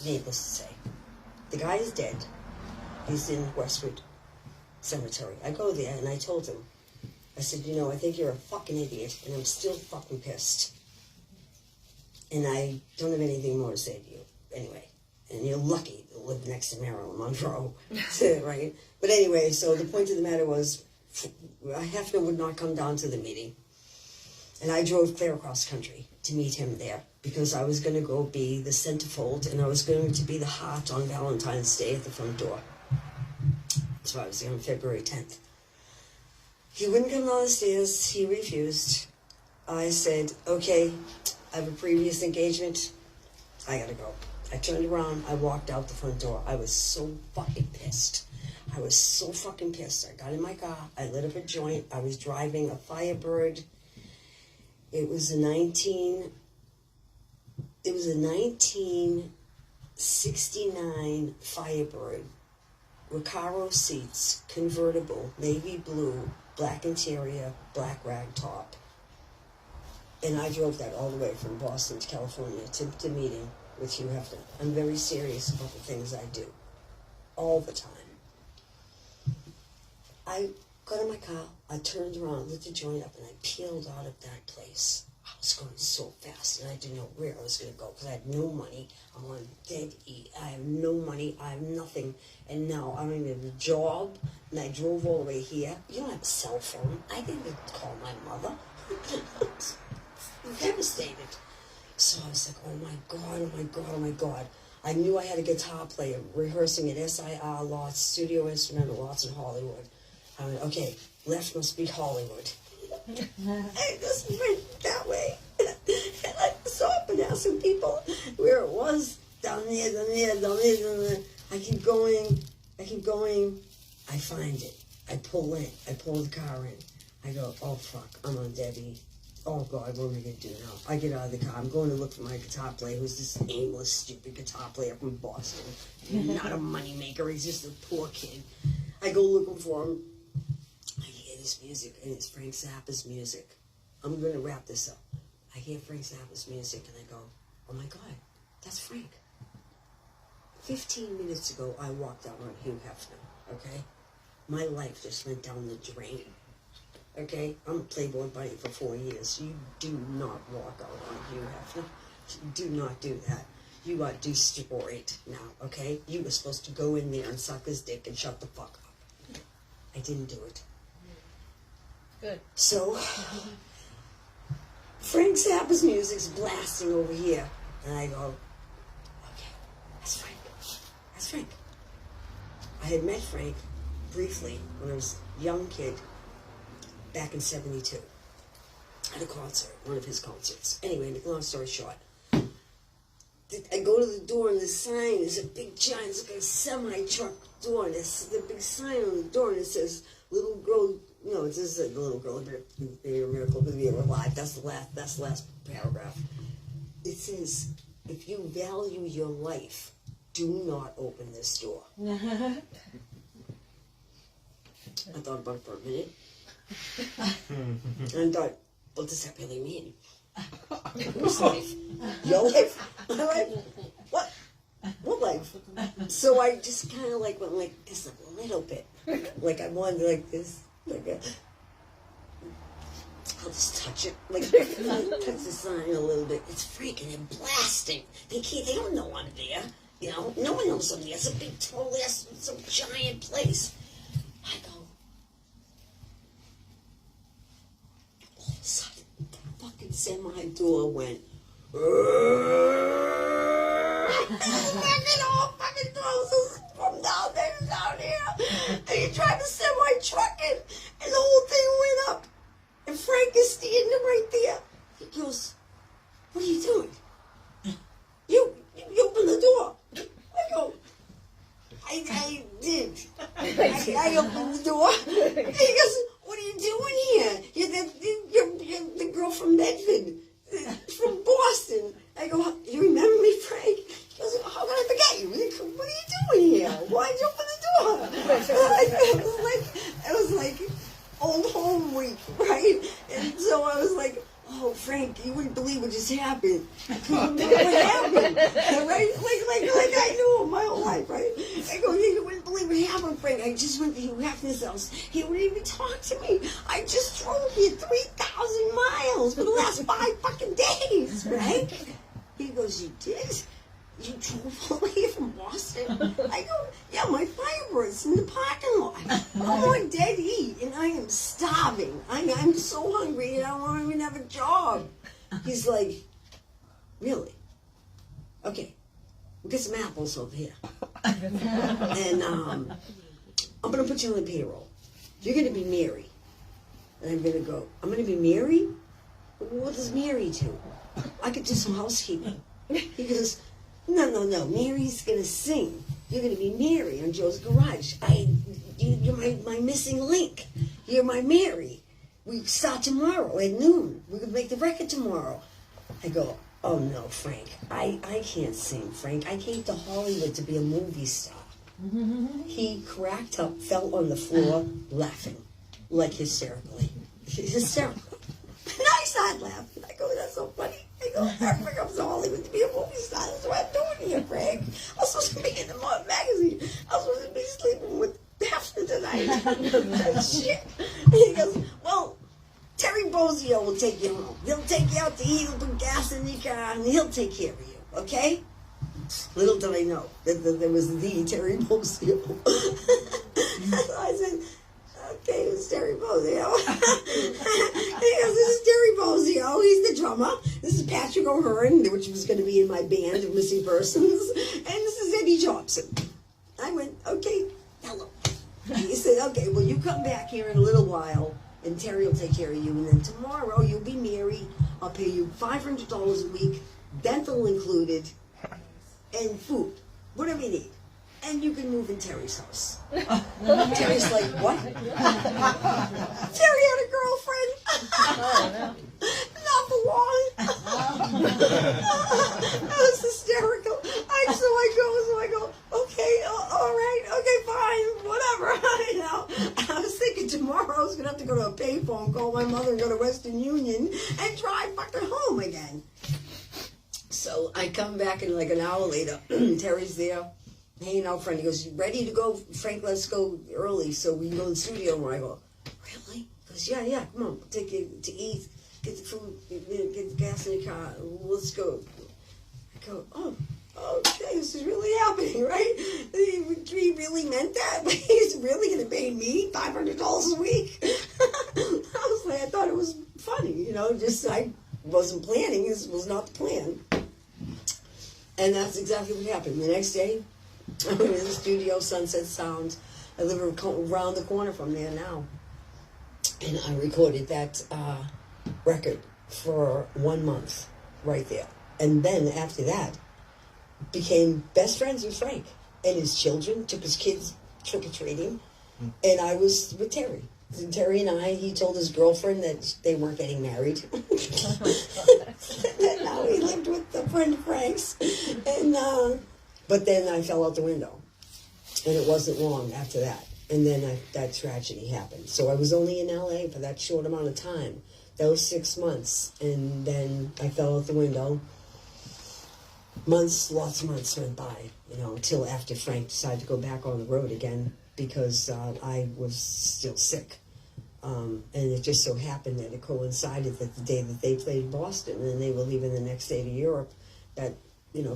Needless to say. The guy is dead. He's in Westwood Cemetery. I go there and I told him, I said, you know, I think you're a fucking idiot and I'm still fucking pissed. And I don't have anything more to say to you. Anyway. And you're lucky to live next to Marilyn Monroe. Right? But anyway, so the point of the matter was, Hefner would not come down to the meeting. And I drove clear across country to meet him there because I was going to go be the centerfold and I was going to be the heart on Valentine's Day at the front door. So I was there on February 10th. He wouldn't come down the stairs. He refused. I said, okay, I have a previous engagement. I got to go. I turned around. I walked out the front door. I was so fucking pissed. I was so fucking pissed. I got in my car. I lit up a joint. I was driving a Firebird. It was a 1969 Firebird, Recaro seats, convertible, navy blue, black interior, black rag top. And I drove that all the way from Boston to California to meeting with Hugh Hefner. I'm very serious about the things I do, all the time. I got in my car, I turned around, lit the joint up, and I peeled out of that place. I was going so fast, and I didn't know where I was going to go, because I had no money. I'm on dead eat. I have no money. I have nothing. And now I don't even have a job, and I drove all the way here. You don't have a cell phone. I didn't even call my mother. I'm devastated. So I was like, oh my God, oh my God, oh my God. I knew I had a guitar player rehearsing at SIR Lots, Studio Instrumental Lots in Hollywood. I went, okay, left must be Hollywood. I just went that way. And I saw up and asked some people where it was. Down there, down there, down there, down there. I keep going. I find it. I pull in. I pull the car in. I go, oh fuck, I'm on Debbie. Oh God, what am I going to do now? I get out of the car. I'm going to look for my guitar player, who's this aimless, stupid guitar player from Boston. Not a moneymaker. He's just a poor kid. I go looking for him. I hear this music, and it's Frank Zappa's music. I'm going to wrap this up. I hear Frank Zappa's music, and I go, oh my God, that's Frank. 15 minutes ago, I walked out on Hugh Hefner, okay? My life just went down the drain. okay? I'm a Playboy bunny for 4 years. You do not walk out on Hugh Hefner. Do not do that. You are destroyed now, okay? You were supposed to go in there and suck his dick and shut the fuck up. I didn't do it. Good. So, Frank Zappa's music's blasting over here. And I go, okay, that's Frank. That's Frank. I had met Frank briefly when I was a young kid back in 72 at a concert, one of his concerts. Anyway, long story short, I go to the door and the sign is a big giant, it's like a semi-truck door, and there's the big sign on the door and it says, little girl, no, it says the little girl, be a miracle to be alive. That's the last paragraph. It says, if you value your life, do not open this door. I thought about it for a minute. And I thought, what does that really mean? Whose life? Your life? My life? What? What life? So I just kind of like went like this a little bit. Like I wanted like this, like a, I'll just touch it. Like touch the sign a little bit. It's freaking and blasting. They don't know I'm there. You know, no one knows I'm there. It's a big, tall ass, some giant place. I go, all of a sudden, the fucking semi-door went, fucking all fucking doors from down there to down here. And you drive the semi-truck in, and the whole thing went up. And Frank is standing right there. He goes, what are you doing? You open the door. I go, I did. I opened the door. And he goes, what are you doing here? You're the girl from Medford, from Boston. I go, you remember me, Frank? He goes, how can I forget you? What are you doing here? Why'd you open the door? It was like old home week, right? And so I was like, oh, Frank, you wouldn't believe what just happened. What happened? Right? Like I knew him my whole life, right? I go, you wouldn't believe what happened, Frank. I just went to Hugh Hefner's house. He wouldn't even talk to me. I just drove here 3,000 miles for the last 5 fucking days, right? He goes, you did? You drove all the way from Boston? I go, yeah, my Firebird's in the parking lot. I'm on dead eat, and I am starving. I'm so hungry, and I don't even have a job. He's like, really? Okay, we'll get some apples over here. And I'm going to put you on the payroll. You're going to be Mary. And I'm going to go, I'm going to be Mary? What does Mary do? I could do some housekeeping. He goes, no, Mary's gonna sing. You're gonna be Mary on Joe's Garage. You're my missing link. You're my Mary. We start tomorrow at noon. We could make the record tomorrow. I go, oh no, Frank. I can't sing, Frank. I came to Hollywood to be a movie star. He cracked up, fell on the floor, laughing, like hysterically. Hysterical. And I started laughing. I go, that's so funny. I go, I come to Hollywood to be a movie star. That's what I'm doing here, Frank. I was supposed to be in the magazine. I was supposed to be sleeping with Hefner tonight. Shit. And he goes, well, Terry Bozzio will take you home. He'll take you out to eat, he'll put gas in your car, and he'll take care of you, okay? Little did I know that there was the Terry Bozzio. So I said, okay, it's Terry Bozzio. He goes, this is Terry Bozzio. He's the drummer. This is Patrick O'Hearn, which was going to be in my band of Missing Persons. And this is Eddie Jobson. I went, okay, hello. He said, okay, well, you come back here in a little while, and Terry will take care of you. And then tomorrow, you'll be Mary. I'll pay you $500 a week, dental included, and food, whatever you need. And you can move in Terry's house. Terry's like, what? Terry had a girlfriend. Not for long. That was hysterical. So I go, okay, all right, okay, fine, whatever. I was thinking tomorrow I was going to have to go to a payphone, call my mother and go to Western Union and drive fucking home again. So I come back in like an hour later. Terry's there. Hanging out front. He goes, you ready to go? Frank, let's go early so we can go to the studio. And I go, really? He goes, yeah, come on, we'll take you to eat, get the food, get the gas in the car, let's go. I go, oh, okay, this is really happening, right? He really meant that? He's really going to pay me $500 a week? I thought it was funny, just I wasn't planning. This was not the plan. And that's exactly what happened. The next day, I went to the studio, Sunset Sound. I live around the corner from there now. And I recorded that record for 1 month right there. And then after that, became best friends with Frank and his children, took his kids trick-or-treating, and I was with Terry. And Terry and he told his girlfriend that they weren't getting married. And now he lived with a friend of Frank's. And, but then I fell out the window. And it wasn't long after that. And then that tragedy happened. So I was only in LA for that short amount of time. That was 6 months. And then I fell out the window. Lots of months went by, until after Frank decided to go back on the road again because I was still sick. And it just so happened that it coincided that the day that they played Boston and they were leaving the next day to Europe, that,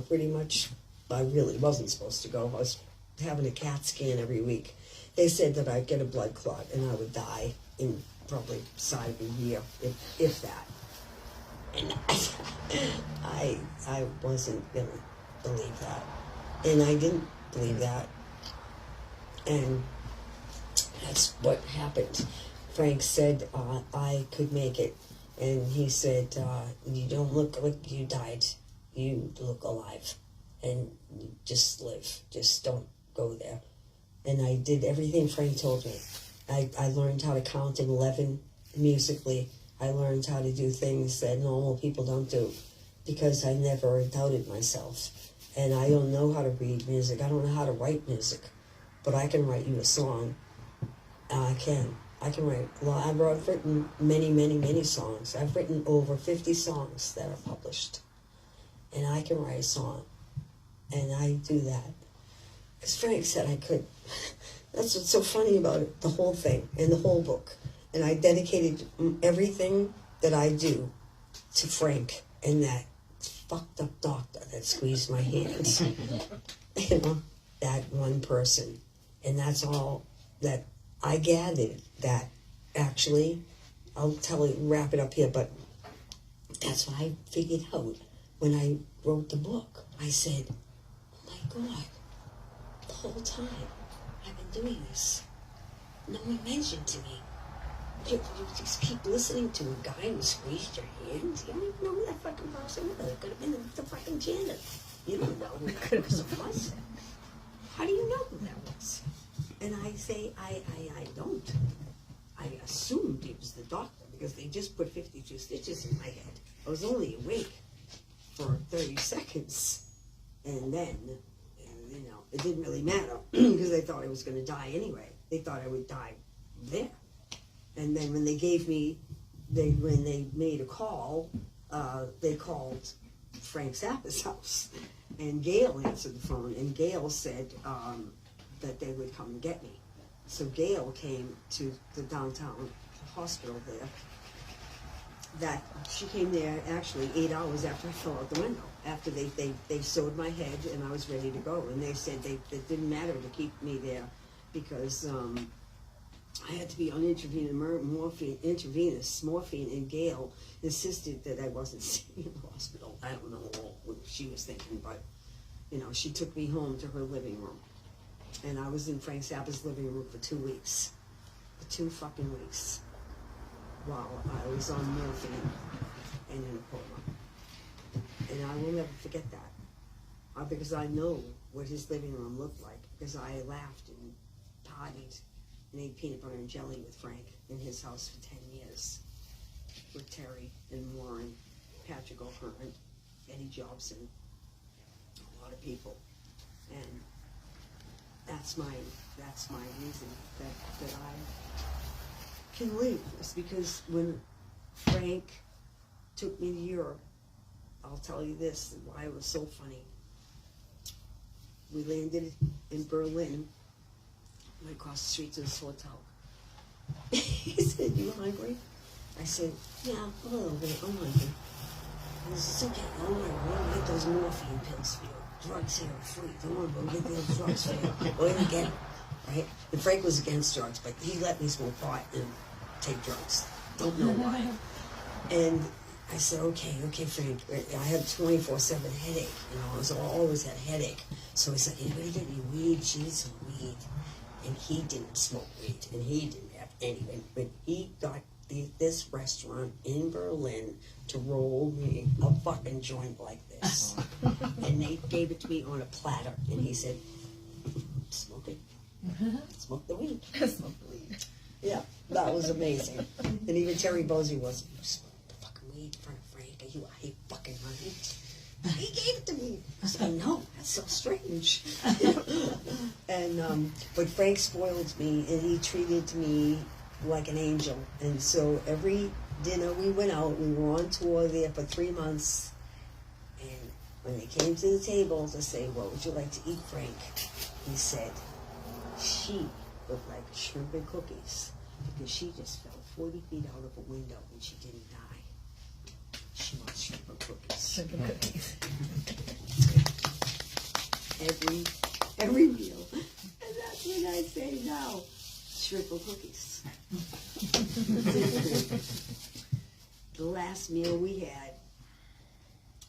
pretty much I really wasn't supposed to go. I was having a CAT scan every week. They said that I'd get a blood clot and I would die in probably side of a year, if that. And I wasn't going to believe that. And I didn't believe that. And that's what happened. Frank said I could make it. And he said, you don't look like you died. You look alive. And just live. Just don't go there. And I did everything Frank told me. I learned how to count in 11 musically. I learned how to do things that normal people don't do because I never doubted myself. And I don't know how to read music. I don't know how to write music. But I can write you a song. I can write. Well, I've written many songs. I've written over 50 songs that are published. And I can write a song. And I do that. Because Frank said I could. That's what's so funny about it, the whole thing and the whole book. And I dedicated everything that I do to Frank and that fucked up doctor that squeezed my hands. That one person. And that's all that I gathered. That actually, I'll wrap it up here, but that's what I figured out when I wrote the book. I said, oh my God, the whole time I've been doing this. No one mentioned to me. You just keep listening to a guy who squeezed your hands. You don't even know who that fucking person was. It could have been the fucking janitor. You don't know who it was. How do you know who that was? And I say, I don't. I assumed it was the doctor because they just put 52 stitches in my head. I was only awake for 30 seconds. And then, it didn't really matter because they thought I was going to die anyway. They thought I would die there. And then when they gave me, when they made a call, they called Frank Zappa's house. And Gail answered the phone, and Gail said that they would come and get me. So Gail came to the downtown hospital there. She came there actually 8 hours after I fell out the window. After they sewed my head and I was ready to go. And they said it didn't matter to keep me there because I had to be on intravenous morphine, and Gail insisted that I wasn't staying in the hospital. I don't know what she was thinking, but, she took me home to her living room. And I was in Frank Zappa's living room for 2 weeks. For 2 fucking weeks. While I was on morphine and in a coma. And I will never forget that. Because I know what his living room looked like. Because I laughed and partied and ate peanut butter and jelly with Frank in his house for 10 years. With Terry and Warren, Patrick O'Hearn, Eddie Jobson, a lot of people. And that's my reason that I can live. It's because when Frank took me to Europe, I'll tell you this, why it was so funny. We landed in Berlin, went across the street to this hotel. He said, "You hungry?" I said, "Yeah, a little bit. I'm hungry." He said, "It's okay. Don't worry. We're going to get those morphine pills for you. Drugs here are free. Don't worry. We'll get those drugs for you. Go ahead and get them." Right? And Frank was against drugs, but he let me smoke pot and take drugs. Don't know why. And I said, okay, Frank. I had a 24/7 headache. I always had a headache. So he's like, "You better get any weed. She needs some weed." And he didn't smoke weed, and he didn't have anything. But he got this restaurant in Berlin to roll me a fucking joint like this. And they gave it to me on a platter. And he said, "Smoke it. Smoke the weed." Smoke the weed. Yeah, that was amazing. And even Terry Bozzio was, "You smoke the fucking weed in front of Frank. Are you out here fucking running?" He gave it to me. I said, "No, that's so strange." And but Frank spoiled me, and he treated me like an angel. And so every dinner we went out, we were on tour there for 3 months. And when they came to the table to say, "What would you like to eat, Frank?" he said, "She looked like shrimp and cookies because she just fell 40 feet out of a window and she didn't die. She wants shrimp and cookies." Shrimp and cookies. Every meal. And that's what I say now. Shrimp and cookies. The last meal we had,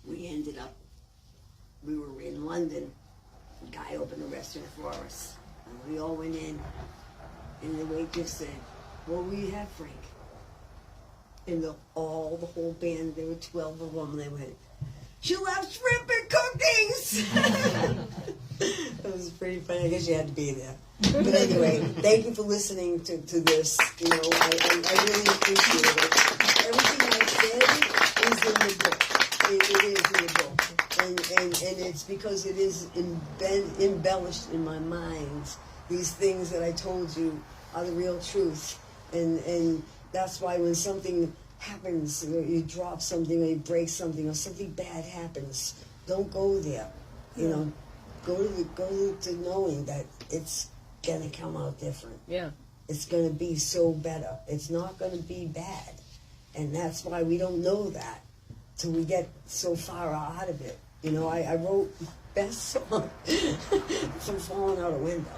we were in London. The guy opened a restaurant for us. And we all went in, and the waitress said, "What will you have, Frank?" And the whole band, there were 12 of them, they went, "She'll have shrimp and cookies!" That was pretty funny. I guess you had to be there. But anyway, thank you for listening to this. I really appreciate it. Everything I said is in the book. It is in the book. And it's because it is embellished in my mind. These things that I told you are the real truth. And that's why when something happens, or you drop something, or you break something, or something bad happens, don't go there. Go to knowing that it's gonna come out different. Yeah. It's gonna be so better. It's not gonna be bad. And that's why we don't know that till we get so far out of it. I wrote best song from falling out a window.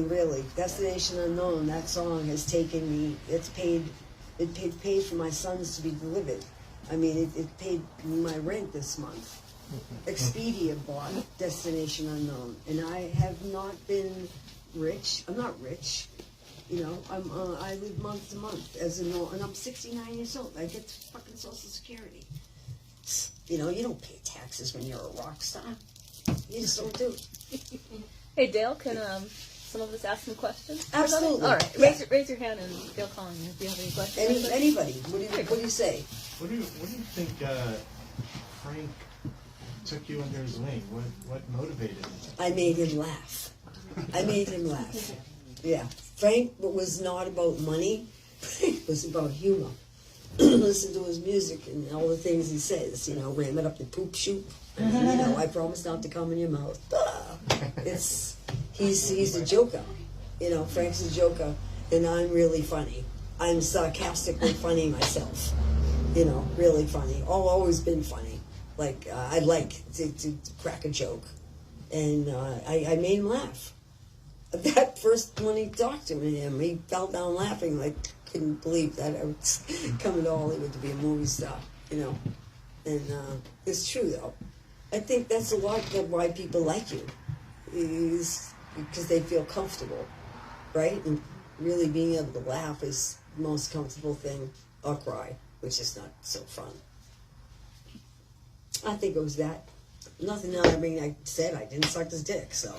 Really, Destination Unknown, that song has taken me, it paid for my sons to be delivered. It paid my rent this month. Expedia bought Destination Unknown, and I have not been rich. I'm not rich. I live month to month and I'm 69 years old. I get fucking Social Security. You don't pay taxes when you're a rock star. You just don't do it. Hey, Dale, can some of us ask some questions? Absolutely. All right, Yeah. raise your hand, and Dale calling you if you have any questions. Anybody? What do you say? What do you think Frank took you under his wing? What motivated him? I made him laugh. Yeah. Frank was not about money. Frank was about humor. Listen to his music and all the things he says. Ram it up the poop chute. I promise not to come in your mouth. He's a joker. Frank's a joker, and I'm really funny. I'm sarcastically funny myself. Really funny. Always been funny. I like to crack a joke, and I made him laugh. That first when he talked to him, he fell down laughing couldn't believe that I was coming to Hollywood to be a movie star, and it's true though. I think that's a lot of why people like you, is because they feel comfortable, right? And really being able to laugh is the most comfortable thing, or cry, which is not so fun. I think it was that. Nothing else. I said I didn't suck his dick, so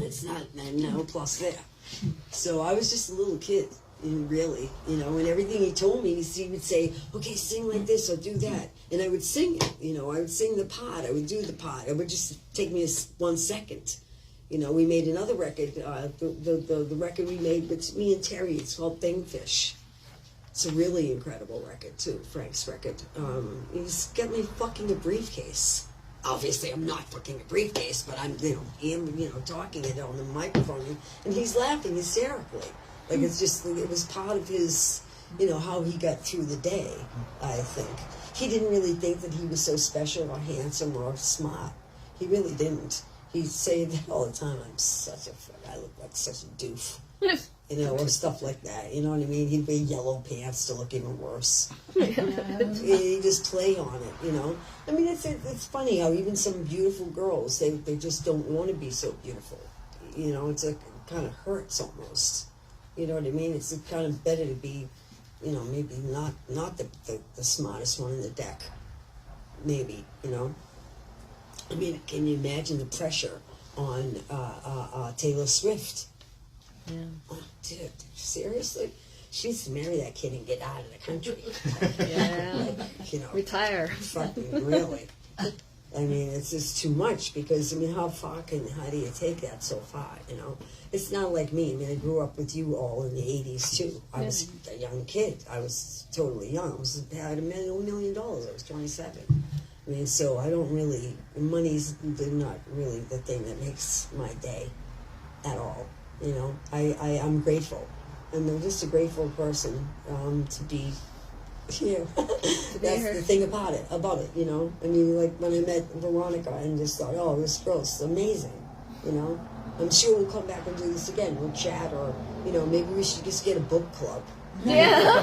it's not no plus there. So I was just a little kid, really, and everything he told me, he would say, "Okay, sing like this or do that," and I would sing it. I would sing the part. I would do the part. It would just take me 1 second. We made another record. The record we made with me and Terry. It's called Thingfish. It's a really incredible record too, Frank's record. He's got me fucking a briefcase. obviously I'm not fucking a briefcase, but I'm, talking it on the microphone, and he's laughing hysterically. Like, it's just, it was part of his, how he got through the day, I think. He didn't really think that he was so special or handsome or smart. He really didn't. He'd say that all the time, I look like such a doof. Or stuff like that, you know what I mean? He'd wear yellow pants to look even worse. He just play on it, I mean, it's funny how even some beautiful girls, they just don't want to be so beautiful. It's like, it kind of hurts almost. You know what I mean? It's kind of better to be, maybe not the smartest one in the deck. Maybe, I mean, can you imagine the pressure on Taylor Swift? Yeah. Oh, dude, seriously? She needs to marry that kid and get out of the country. Yeah. Retire. Fucking really. I mean, it's just too much because, I mean, how do you take that so far, It's not like me. I mean, I grew up with you all in the 80s, too. I was a young kid. I was totally young. I had $1 million. I was 27. I mean, so I don't really, they're not really the thing that makes my day at all. I'm grateful. I'm just a grateful person to be here. That's the thing about it, I mean, like when I met Veronica and just thought, oh, this girl's amazing, I'm sure we'll come back and do this again. We'll chat or, maybe we should just get a book club. Yeah.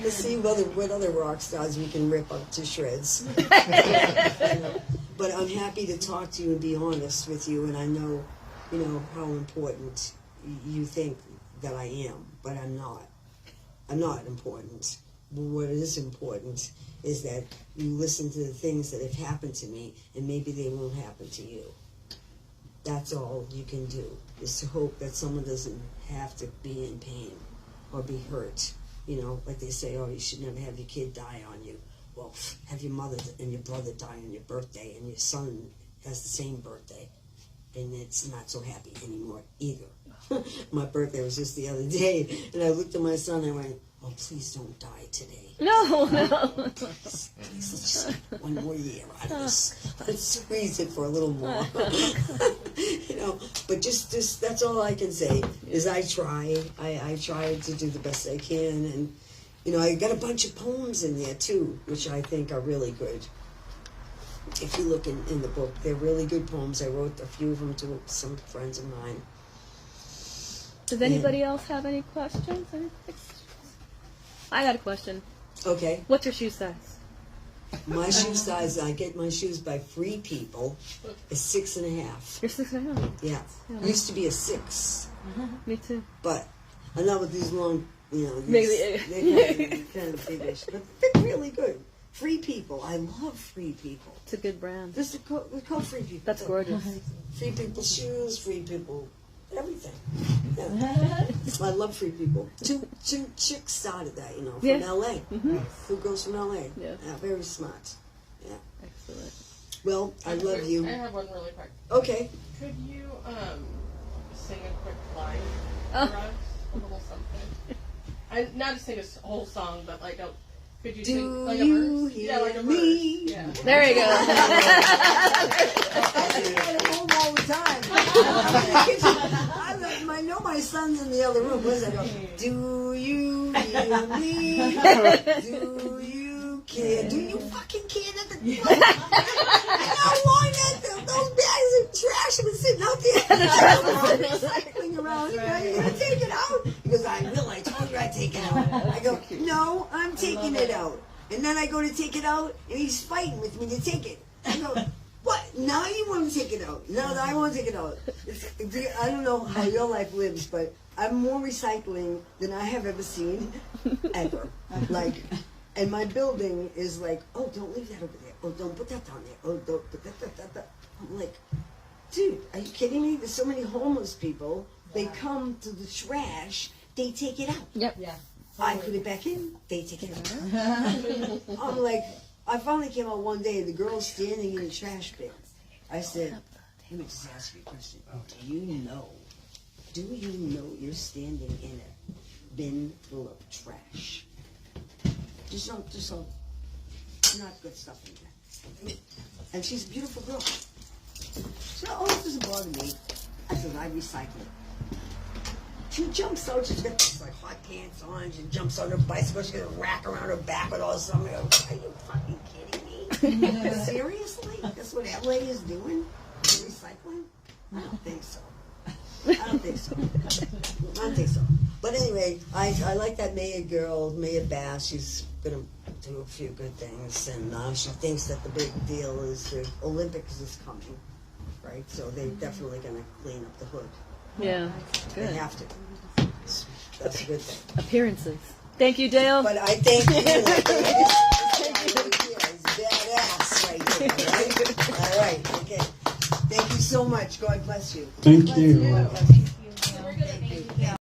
To see what other rock stars we can rip up to shreds. But I'm happy to talk to you and be honest with you, and I know, how important you think that I am, but I'm not. I'm not important. But what is important is that you listen to the things that have happened to me, and maybe they won't happen to you. That's all you can do, is to hope that someone doesn't have to be in pain or be hurt. Like they say, oh, you should never have your kid die on you. Well, have your mother and your brother die on your birthday, and your son has the same birthday. And it's not so happy anymore either. My birthday was just the other day, and I looked at my son and I went, oh, please don't die today. No. Please, let's just get one more year out of this. Let's squeeze it for a little more. But just that's all I can say, is I try. I try to do the best I can, and, I got a bunch of poems in there, too, which I think are really good. If you look in the book, they're really good poems. I wrote a few of them to some friends of mine. Does anybody else have any questions? I got a question. Okay. What's your shoe size? My shoe size, I get my shoes by Free People, is 6.5. You're 6.5? Yeah. Used to be a 6. Me too. But I'm not with these long, they're kind of biggish. But they're really good. Free People. I love Free People. It's a good brand. This is called Free People. That's gorgeous. Free People shoes, Free People everything. Yeah. I love Free People. Two chicks started that, from LA. Mm-hmm. Two girls from LA. Yeah. Very smart. Yeah. Excellent. Well, I love you. I have one really quick. Okay. Could you sing a quick line for us? A little something. Not to sing a whole song, but like could you sing like a verse? Yeah, like a verse. Yeah. There you go. I sing at home all the time. I know my son's in the other room. What is that? Do you hear me? Do you care? Do you fucking care that the how long those bags of trash have been sitting out there? Recycling around. You gonna take it out? He goes, I will. I told you I'd take it out. I go, no, I'm taking it out. And then I go to take it out, and he's fighting with me to take it. I go, what? Now you want to take it out? No, I want to take it out. I don't know how your life lives, but I'm more recycling than I have ever seen, ever. Like, and my building is like, oh, don't leave that over there. Oh, don't put that down there. Oh, don't put that. I'm like, dude, are you kidding me? There's so many homeless people. They come to the trash. They take it out. Yep. Yeah. I put it back in. They take it out. I'm like, I finally came out one day. The girl's standing in the trash bin. I said, let me just ask you a question. Do you know you're standing in a bin full of trash? Just not good stuff in there. And she's a beautiful girl. She said, oh, it doesn't bother me. I said, I recycle it. She jumps out, she's got this like hot pants on, she jumps on her bicycle, she's got a rack around her back with all this stuff. Are you fucking kidding me? Seriously? That's what LA is doing? Recycling? I don't think so. I don't think so. I don't think so. But anyway, I like that Maya girl, Maya Bass. She's going to do a few good things. And she thinks that the big deal is the Olympics is coming, right? So they're definitely going to clean up the hood. Yeah, good. They have to. That's a good thing. Appearances. Thank you, Dale. But I thank you. It's badass right there, right? All right, okay. Thank you so much. God bless you. Thank you. God bless you.